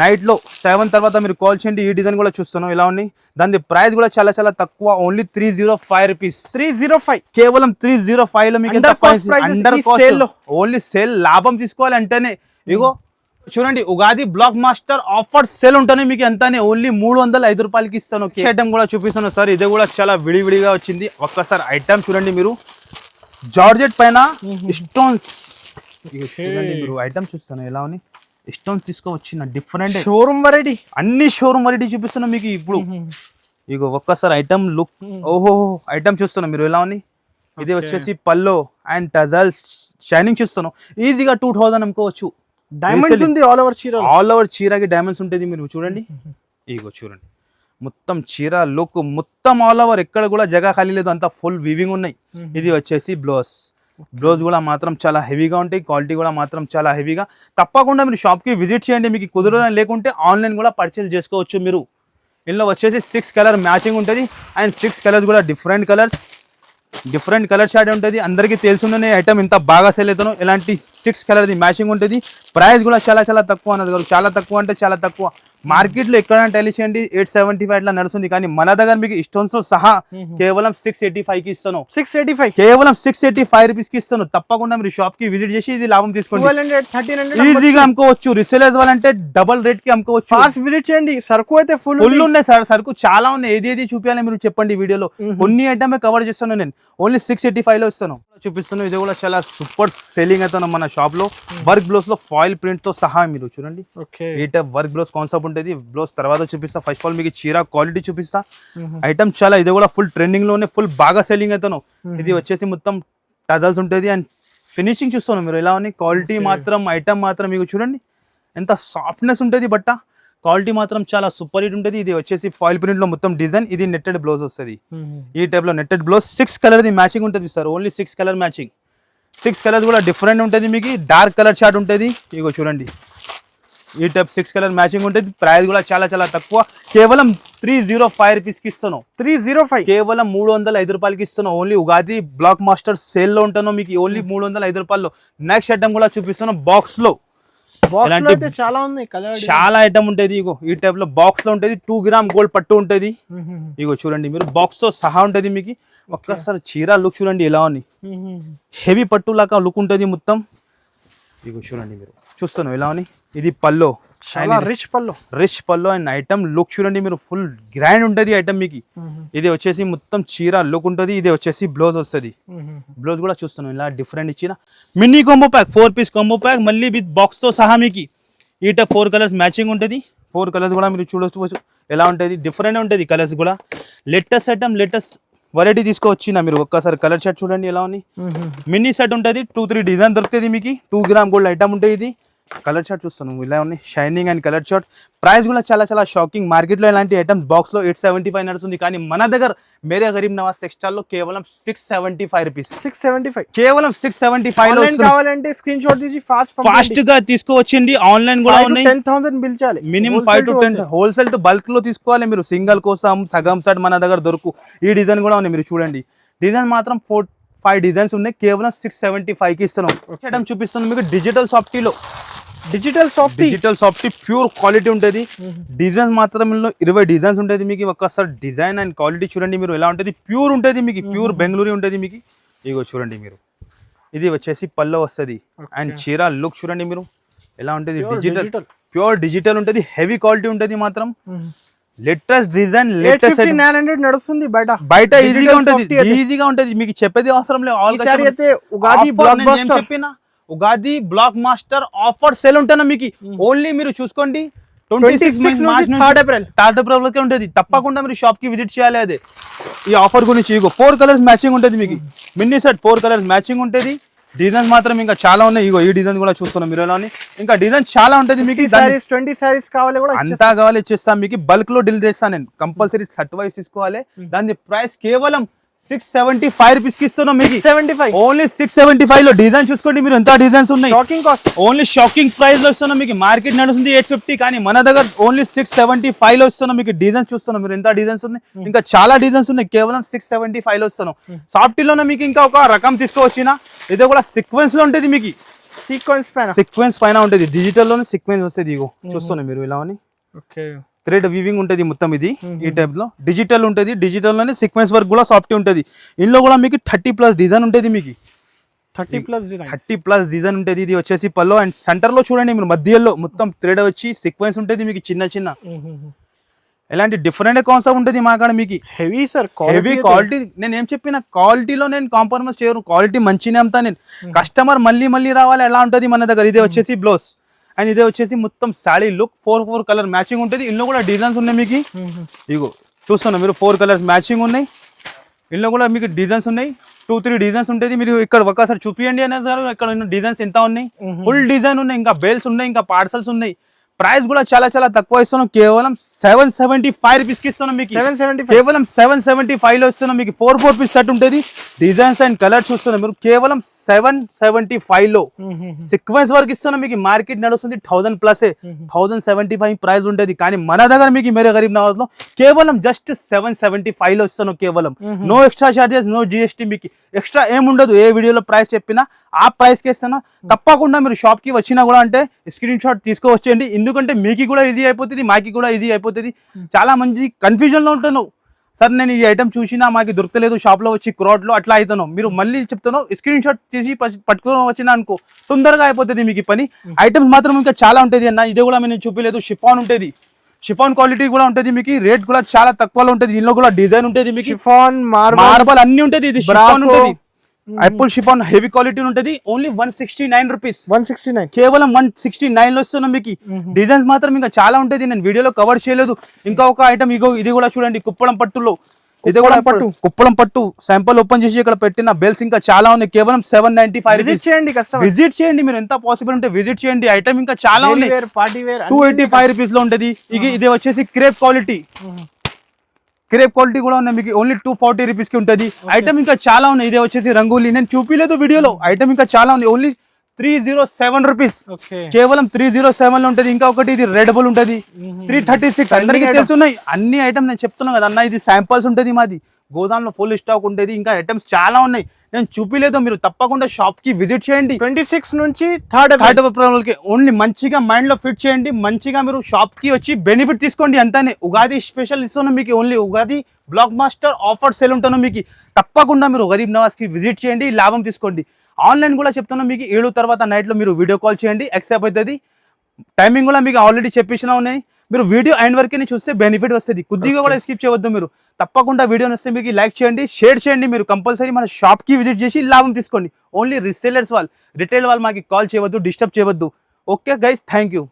A: నైట్ లో 7 తర్వాత మీరు కాల్ చేయండి. ఈ డిజైన్ కూడా చూస్తున్నాం ఎలా ఉన్నాయి. దాని ప్రైస్ కూడా చాలా తక్కువ, ఓన్లీ 305 రూపీస్. 305 కేవలం 305 లో మీకు అండర్ సేల్ లో ఓన్లీ సేల్ లాభం తీసుకోవాలి అంటేనే. ఇగో చూడండి, Ugadi black master offer sale ఉంటానే మీకు ఎంతనే ఓన్లీ 305 రూపాయలకి ఇస్తాను. ఐటమ్ కూడా చూపిస్తాను సార్. ఇది కూడా చాలా విడివిడిగా వచ్చింది. ఒక్కసారి ఐటమ్ చూడండి మీరు, జార్జెట్ పైన స్టోన్స్ చూడండి మీరు. ఐటమ్ చూస్తాను ఎలా ఉన్నాయి, స్టోన్స్ తీసుకోవచ్చిన డిఫరెంట్
B: షోరూమ్ వెరైటీ,
A: అన్ని షోరూమ్ వెరైటీ చూపిస్తున్నాం మీకు ఇప్పుడు. ఇగో ఒక్కసారి ఐటమ్ లుక్, ఓహో ఐటమ్ చూస్తున్నాం మీరు ఎలా ఉన్నాయి. ఇది వచ్చేసి పల్లో అండ్ టజల్స్ షైనింగ్ చూస్తున్నాం. ఈజీగా 2000 అమ్ముకోవచ్చు.
B: డైమండ్స్ ఉంది ఆల్ ఓవర్
A: చీరకి డైమండ్స్ ఉంటుంది మీరు చూడండి. ఇగో చూడండి మొత్తం చీర లుక్ మొత్తం ఆల్ ఓవర్, ఎక్కడ కూడా జగ ఖాళీ లేదు, అంతా ఫుల్ వీవింగ్ ఉన్నాయి. ఇది వచ్చేసి బ్లౌజ్ కూడా మాత్రం చాలా హెవీగా ఉంటాయి. క్వాలిటీ కూడా మాత్రం చాలా హెవీగా. తప్పకుండా మీరు షాప్కి విజిట్ చేయండి. మీకు కుదరడం లేకుంటే ఆన్లైన్ కూడా పర్చేస్ చేసుకోవచ్చు మీరు. ఇందులో వచ్చేసి 6 కలర్ మ్యాచింగ్ ఉంటుంది. అండ్ 6 కలర్స్ కూడా డిఫరెంట్ కలర్ షార్ట్ ఉంటుంది. అందరికీ తెలుసుండే ఐటమ్ ఇంత బాగా సేల్ అవుతాను. ఇలాంటి 6 కలర్ది మ్యాచింగ్ ఉంటుంది. ప్రైస్ కూడా చాలా తక్కువ అన్నది గారు. చాలా తక్కువ అంటే చాలా తక్కువ. మార్కెట్ లో ఎక్కడ తెలిసేయండి 875 లా నడుస్తుంది, కానీ మన దగ్గర మీకు స్టోన్స్ సహా కేవలం 685 కి ఇస్తాను. 685 కేవలం 685 రూపీస్ కి ఇస్తాను. తప్పకుండా మీరు షాప్ కి విజిట్ చేసి ఇది లాభం తీసుకోండి. 1200 ఈజీగా అమ్ముకోవచ్చు. రిసేలర్స్ వాళ్ళంటే డబల్ రేట్ కి అమ్ముకోవచ్చు.
B: ఫాస్ట్ విజిట్ చేయండి. సరుకు అయితే ఫుల్
A: ఉన్నాయి సార్, సరుకు చాలా ఉన్నాయి. ఏది చూపించాలి మీరు చెప్పండి వీడియోలో. కొన్ని ఐటమే కవర్ చేస్తాను నేను. ఓన్లీ 685 లో ఇస్తాను. చూపిస్తున్నాం. ఇది కూడా చాలా సూపర్ సెల్లింగ్ అవుతాను మన షాప్ లో. వర్క్ బ్లౌజ్ లో ఫాయిల్ ప్రింట్ తో సహా మీరు చూడండి. ఈ టైప్ వర్క్ బ్లౌజ్ కాన్సెప్ట్ ఉంటుంది. బ్లౌజ్ తర్వాత చూపిస్తా. ఫస్ట్ ఆఫ్ ఆల్ మీకు చీర క్వాలిటీ చూపిస్తా. ఐటమ్ చాలా ఇది కూడా ఫుల్ ట్రెండింగ్ లోనే ఫుల్ బాగా సెల్లింగ్ అవుతాను. ఇది వచ్చేసి మొత్తం టజల్స్ ఉంటుంది అండ్ ఫినిషింగ్ చూస్తాను మీరు ఎలా ఉంది. క్వాలిటీ మాత్రం ఐటమ్ మాత్రం మీకు చూడండి ఎంత సాఫ్ట్నెస్ ఉంటుంది. బట్ట క్వాలిటీ మాత్రం చాలా సూపర్ హిట్ ఉంటుంది. ఇది వచ్చేసి ఫాయిల్ ప్రింట్ లో మొత్తం డిజైన్. ఇది నెట్టెడ్ బ్లౌజ్ వస్తుంది. ఈ టైప్ లో నెట్టెడ్ బ్లౌజ్ 6 కలర్ ది మ్యాచింగ్ ఉంటుంది sir. Only 6 colour matching. 6 colours కూడా డిఫరెంట్ ఉంటుంది. మీకు డార్క్ కలర్ షార్ట్ ఉంటుంది. ఇగో చూడండి ఈ టైప్ 6 కలర్ మ్యాచింగ్ ఉంటుంది. ప్రైస్ కూడా చాలా చాలా తక్కువ. కేవలం 305 రూపీస్ కి ఇస్తాను.
B: 305
A: కేవలం 305 రూపాయలకి ఇస్తాను. Only Ugadi black master sale లో ఉంటాను. మీకు ఓన్లీ 305 రూపాయలు. నెక్స్ట్ ఐటమ్ కూడా చూపిస్తాను బాక్స్ లో.
B: చాలా ఉన్నాయి కలర్,
A: చాలా ఐటమ్ ఉంటుంది. ఇగో ఈ టైప్ లో బాక్స్ లో ఉంటుంది. 2 గ్రామ్ గోల్డ్ పట్టు ఉంటుంది. ఇగో చూడండి మీరు బాక్స్ తో సహా ఉంటుంది. మీకు ఒక్కసారి చీర లుక్ చూడండి ఎలా ఉంది. హెవీ పట్టు లాగా లుక్ ఉంటుంది మొత్తం. ఇగో చూడండి మీరు చూస్తాను ఎలా ఉంది. ఇది pallu, rich pallu and item look చూడండి మీరు ఫుల్ గ్రాండ్ ఉంటుంది ఐటమ్ మీకు. ఇది వచ్చేసి మొత్తం చీర లుక్ ఉంటుంది. ఇది వచ్చేసి బ్లౌజ్ వస్తుంది. బ్లౌజ్ కూడా చూస్తున్నాం ఇలా డిఫరెంట్ ఇచ్చిన mini combo pack 4 piece combo pack మళ్ళీ విత్ బాక్స్ తో సహా మీకు. ఈ టైప్ 4 కలర్స్ మ్యాచింగ్ ఉంటుంది. 4 కలర్స్ కూడా మీరు చూడవచ్చు ఎలా ఉంటుంది. డిఫరెంట్ ఉంటుంది కలర్స్ కూడా. లేటెస్ట్ ఐటమ్ లేటెస్ట్ వెరైటీ తీసుకోవచ్చిన మీరు. ఒక్కసారి కలర్ షర్ట్ చూడండి ఎలా ఉంది. మినీ సెట్ ఉంటుంది. 2-3 డిజైన్ దొరుకుతుంది మీకు. 2 గ్రామ్ గోల్డ్ ఐటమ్ ఉంటుంది. ఇది కలర్ షార్ట్ చూస్తాను ఇలా ఉన్నాయి. Shining and colour short. Price కూడా చాలా చాలా షాకింగ్. మార్కెట్ లో ఇలాంటి ఐటమ్స్ బాక్స్ లో 875 నడుస్తుంది. కానీ మన దగ్గర మేరే గరీబ్ నవాజ్ టెక్స్టైల్ లో కేవలం 675 రూపీస్.
B: 675
A: కేవలం 675 లో
B: కావాలంటే స్క్రీన్ షాట్ తీసి
A: ఫాస్ట్ గా తీసుకోవచ్చండి. ఆన్లైన్ కూడా ఉన్నాయి.
B: 10,000 బిల్ చేయాలి.
A: Minimum 5 to 10 wholesale to bulk లో తీసుకోవాలి మీరు. సింగల్ కోసం సగం సెట్ మన దగ్గర దొరుకు. ఈ డిజైన్ కూడా ఉన్నాయి మీరు చూడండి. డిజైన్ మాత్రం 4-5 డిజైన్స్ ఉన్నాయి. కేవలం 675 కి ఇస్తున్నాం. ఐటమ్ చూపిస్తున్నాం మీకు డిజిటల్ సాఫ్టీలో.
B: డిజిటల్
A: సాఫ్టీ ప్యూర్ క్వాలిటీ ఉంటుంది. డిజైన్స్ మాత్రం 20 డిజైన్స్ ఉంటుంది మీకు. ఒక్కసారి డిజైన్ అండ్ క్వాలిటీ చూడండి మీరు ఎలా ఉంటుంది. ప్యూర్ ఉంటుంది మీకు. ప్యూర్ బెంగళూరు ఉంటుంది మీకు. ఇగో చూడండి మీరు. ఇది వచ్చేసి పల్లో వస్తుంది. అండ్ చీర లుక్ చూడండి మీరు ఎలా ఉంటుంది. డిజిటల్ ప్యూర్ డిజిటల్ ఉంటుంది. హెవీ క్వాలిటీ ఉంటుంది మాత్రం. లేటెస్ట్ డిజైన్ లేటెస్ట్
B: 900 నడుస్తుంది
A: బయట ఈజీగా ఉంటుంది. మీకు చెప్పేది అవసరం లేదు. చెప్పిన Ugadi black master offer sale ఉంటాను మీకు. ఓన్లీ మీరు చూసుకోండి 26 మార్చ్ నుంచి 3rd ఏప్రిల్ వరకే ఉంటుంది. తప్పకుండా మీరు షాప్ కి విజిట్ చేయాలి. అదే ఈ ఆఫర్ గురించి. ఇగో 4 కలర్స్ మ్యాచింగ్ ఉంటుంది మీకు. మినీ సెట్ 4 కలర్స్ మ్యాచింగ్ ఉంటుంది. డిజైన్స్ మాత్రం ఇంకా చాలా ఉన్నాయి. ఇగో ఈ డిజైన్ కూడా చూస్తున్నాం మీరు ఎలా. ఇంకా డిజైన్ చాలా ఉంటుంది మీకు.
B: 20 సారీస్ కావాలి కూడా
A: అంతా కావాలి ఇచ్చేస్తాం మీకు. బల్క్ లో డీల్ చేస్తాను నేను. కంపల్సరీ సెట్ వైస్ తీసుకోవాలి. దాని ప్రైస్ కేవలం 675 రూపీస్ కి ఇస్తున్నాం మీకు.
B: 675
A: ఓన్లీ 675 లో. డిజైన్ చూసుకోండి మీరు ఎంత డిజైన్స్ ఉన్నాయి.
B: Shocking cost.
A: Only shocking price లో ఇస్తున్నాం మీకు. మార్కెట్ నడుస్తుంది 850 కానీ మన దగ్గర ఓన్లీ 675 లో ఇస్తున్నాం మీకు. డిజైన్స్ చూస్తున్నాం మీరు ఎంత డిజైన్స్ ఉన్నాయి. ఇంకా చాలా డిజైన్స్ ఉన్నాయి. కేవలం 675 లో ఇస్తున్నాం. సాఫ్టీలోనే మీకు ఇంకా ఒక రకం తీసుకోవచ్చిన. ఇది కూడా సీక్వెన్స్ లో ఉంటుంది మీకు. సీక్వెన్స్ పైన ఉంటుంది. డిజిటల్ లోనే సీక్వెన్స్ వస్తుంది. ఇగో చూస్తున్నాం మీరు ఇలా అని. థ్రెడ్ వీవింగ్ ఉంటుంది మొత్తం. ఇది ఈ టైప్ లో డిజిటల్ ఉంటుంది. డిజిటల్ లోనే సీక్వెన్స్ వర్క్ కూడా సాఫ్ట్ ఉంటుంది. ఇందులో కూడా మీకు 30+ డిజైన్ ఉంటుంది మీకు. 30+ డిజైన్ ఉంటుంది. ఇది వచ్చేసి పల్లో అండ్ సెంటర్ లో చూడండి మీరు మధ్యలో మొత్తం థ్రెడ్ వచ్చి సీక్వెన్స్ ఉంటుంది మీకు. చిన్న ఎలాంటి డిఫరెంట్ కాన్సెప్ట్ ఉంటుంది మా కాడ మీకు. Heavy quality. నేను ఏం చెప్పిన క్వాలిటీలో నేను కాంప్రమైజ్ చేయను. క్వాలిటీ మంచిగా అమ్ముతా నేను. కస్టమర్ మళ్ళీ రావాలి ఎలా ఉంటుంది మన దగ్గర. ఇదే వచ్చేసి బ్లౌజ్ అండ్ ఇదే వచ్చేసి మొత్తం సాడీ లుక్. 4 కలర్ మ్యాచింగ్ ఉంటుంది. ఇందులో కూడా డిజైన్స్ ఉన్నాయి మీకు. ఇగో చూస్తున్నా మీరు 4 కలర్స్ మ్యాచింగ్ ఉన్నాయి. ఇందులో కూడా మీకు డిజైన్స్ ఉన్నాయి. 2-3 డిజైన్స్ ఉంటుంది. మీరు ఇక్కడ ఒకసారి చూపియండి అనేది. ఇక్కడ డిజైన్స్ ఎంత ఉన్నాయి. ఫుల్ డిజైన్ ఉన్నాయి. ఇంకా బేల్స్ ఉన్నాయి. ఇంకా పార్సల్స్ ఉన్నాయి. ప్రైస్ కూడా చాలా చాలా తక్కువ ఇస్తున్నాం. కేవలం 775 రూపీస్ కి ఇస్తున్నాం మీకు. కేవలం 775 లో ఇస్తున్నాం మీకు. 4 పీస్ సెట్ ఉంటుంది. డిజైన్స్ అండ్ కలర్ చూస్తున్నాం మీరు. కేవలం 775 లో సీక్వెన్స్ వర్క్ ఇస్తున్నాం మీకు. మార్కెట్ నడుస్తుంది 1000+. 1075 ప్రైస్ ఉంటుంది. కానీ మన దగ్గర మీకు మేరే గరీబ్ నవాజ్ లో కేవలం జస్ట్ 775 లో ఇస్తున్నాం. కేవలం no extra charges, no GST. మీకు ఎక్స్ట్రా ఏముండదు. ఏ వీడియోలో ప్రైస్ చెప్పినా ఆ ప్రైస్ కి ఇస్తాను. తప్పకుండా మీరు షాప్ కి వచ్చినా కూడా అంటే స్క్రీన్ షాట్ తీసుకువచ్చేయండి. ఎందుకంటే మీకు కూడా ఈజీ అయిపోతుంది, మాకి కూడా ఈజీ అయిపోతుంది. చాలా మంచి కన్ఫ్యూజన్ లో ఉంటాను. సార్ నేను ఈ ఐటమ్ చూసినా మాకు దొరకలేదు షాప్ లో వచ్చి క్రౌడ్ లో అట్లా అవుతాను. మీరు మళ్ళీ చెప్తాను స్క్రీన్ షాట్ చేసి పట్టుకుని వచ్చినా అనుకో తొందరగా అయిపోతుంది మీకు పని. ఐటమ్స్ మాత్రం ఇంకా చాలా ఉంటుంది అన్న. ఇదే కూడా నేను చూపించలేదు. షిఫాన్ ఉంటుంది. షిఫాన్ క్వాలిటీ కూడా ఉంటుంది మీకు. రేట్ కూడా చాలా తక్కువలో ఉంటుంది. దీనిలో కూడా డిజైన్ ఉంటుంది మీకు.
B: షిఫాన్,
A: మార్బల్ అన్ని ఉంటుంది. ఇది షిఫాన్ ఉంటుంది. అప్పుల్ షిఫాన్ హెవీ క్వాలిటీ ఉంటది, ఓన్లీ 169 రూపీస్.
B: 169
A: కేవలం 169 లో ఇస్తున్నాం మీకు. డిజైన్స్ మాత్రం ఇంకా చాలా ఉంటది, నేను వీడియోలో కవర్ చేయలేదు. ఇంకా ఒక ఐటమ్ ఇగో ఇది కూడా చూడండి, కుప్పడం పట్టులో. ఇది కూడా కుప్పడం పట్టు శాంపుల్ ఓపెన్ చేసి ఇక్కడ పెట్టిన బెల్స్ ఇంకా చాలా ఉన్నాయి. కేవలం 795 రూపీస్. విజిట్ చేయండి మీరు, ఎంత పాసిబుల్ ఉంటే విజిట్ చేయండి. ఐటమ్ ఇంకా చాలా ఉన్నాయి. 285 రూపీస్ లో ఉంటది. ఇది వచ్చేసి క్రేప్ క్వాలిటీ. క్రేప్ క్వాలిటీ కూడా ఉన్నాయి మీకు, ఓన్లీ 240 రూపీస్ కి ఉంటది. ఐటమ్ ఇంకా చాలా ఉన్నాయి. ఇదే వచ్చేసి రంగోలీ, నేను చూపిలేదు వీడియోలో. ఐటమ్ ఇంకా చాలా ఉంది, ఓన్లీ 307 రూపీస్. కేవలం 307 లో ఉంటది. ఇంకా ఒకటి ఇది రెడ్ బుల్ ఉంటది 336. అందరికీ తెలుసున్నాయి అన్ని ఐటమ్, నేను చెప్తున్నా కదా అన్న, ఇది శాంపుల్స్ ఉంటది మాది. గోదాంలో ఫుల్ స్టాక్ ఉంటది. ఇంకా ఐటమ్స్ చాలా ఉన్నాయి, నేను చూపిలేదు. మీరు తప్పకుండా షాప్ కి విజిట్ చేయండి.
B: 26 నుంచి 3rd
A: ఏప్రిల్ కి ఓన్లీ మంచిగా మైండ్ లో ఫిట్ చేయండి. మంచిగా మీరు షాప్ కి వచ్చి బెనిఫిట్ తీసుకోండి. అంతానే ఉగాది స్పెషల్ ఇస్తున్నాం మీకు. Only Ugadi black master offer sale ఉంటాను మీకు. తప్పకుండా మీరు గరీబ్ నవాజ్ కి విజిట్ చేయండి, లాభం తీసుకోండి. ఆన్లైన్ కూడా చెప్తున్నాం మీకు, 7 తర్వాత నైట్ లో మీరు వీడియో కాల్ చేయండి, యాక్సెప్ట్ అవుతుంది. టైమింగ్ కూడా మీకు ఆల్రెడీ చెప్పేసినా ఉన్నాయి. మీరు వీడియో ఎండ్ వరకు చూస్తే బెనిఫిట్ వస్తుంది. కొద్దిగా కూడా స్కిప్ చేయవద్దు మీరు. తప్పకుండా వీడియో నచ్చితే మీకు లైక్ చేయండి, షేర్ చేయండి. మీరు కంపల్సరీ మన షాప్ కి విజిట్ చేసి లాభం తీసుకోండి. ఓన్లీ రీసేలర్స్ వాళ్ళు, రిటైల్ వాళ్ళు మాకు కాల్ చేయవద్దు, డిస్టర్బ్ చేయవద్దు. Okay guys, thank you.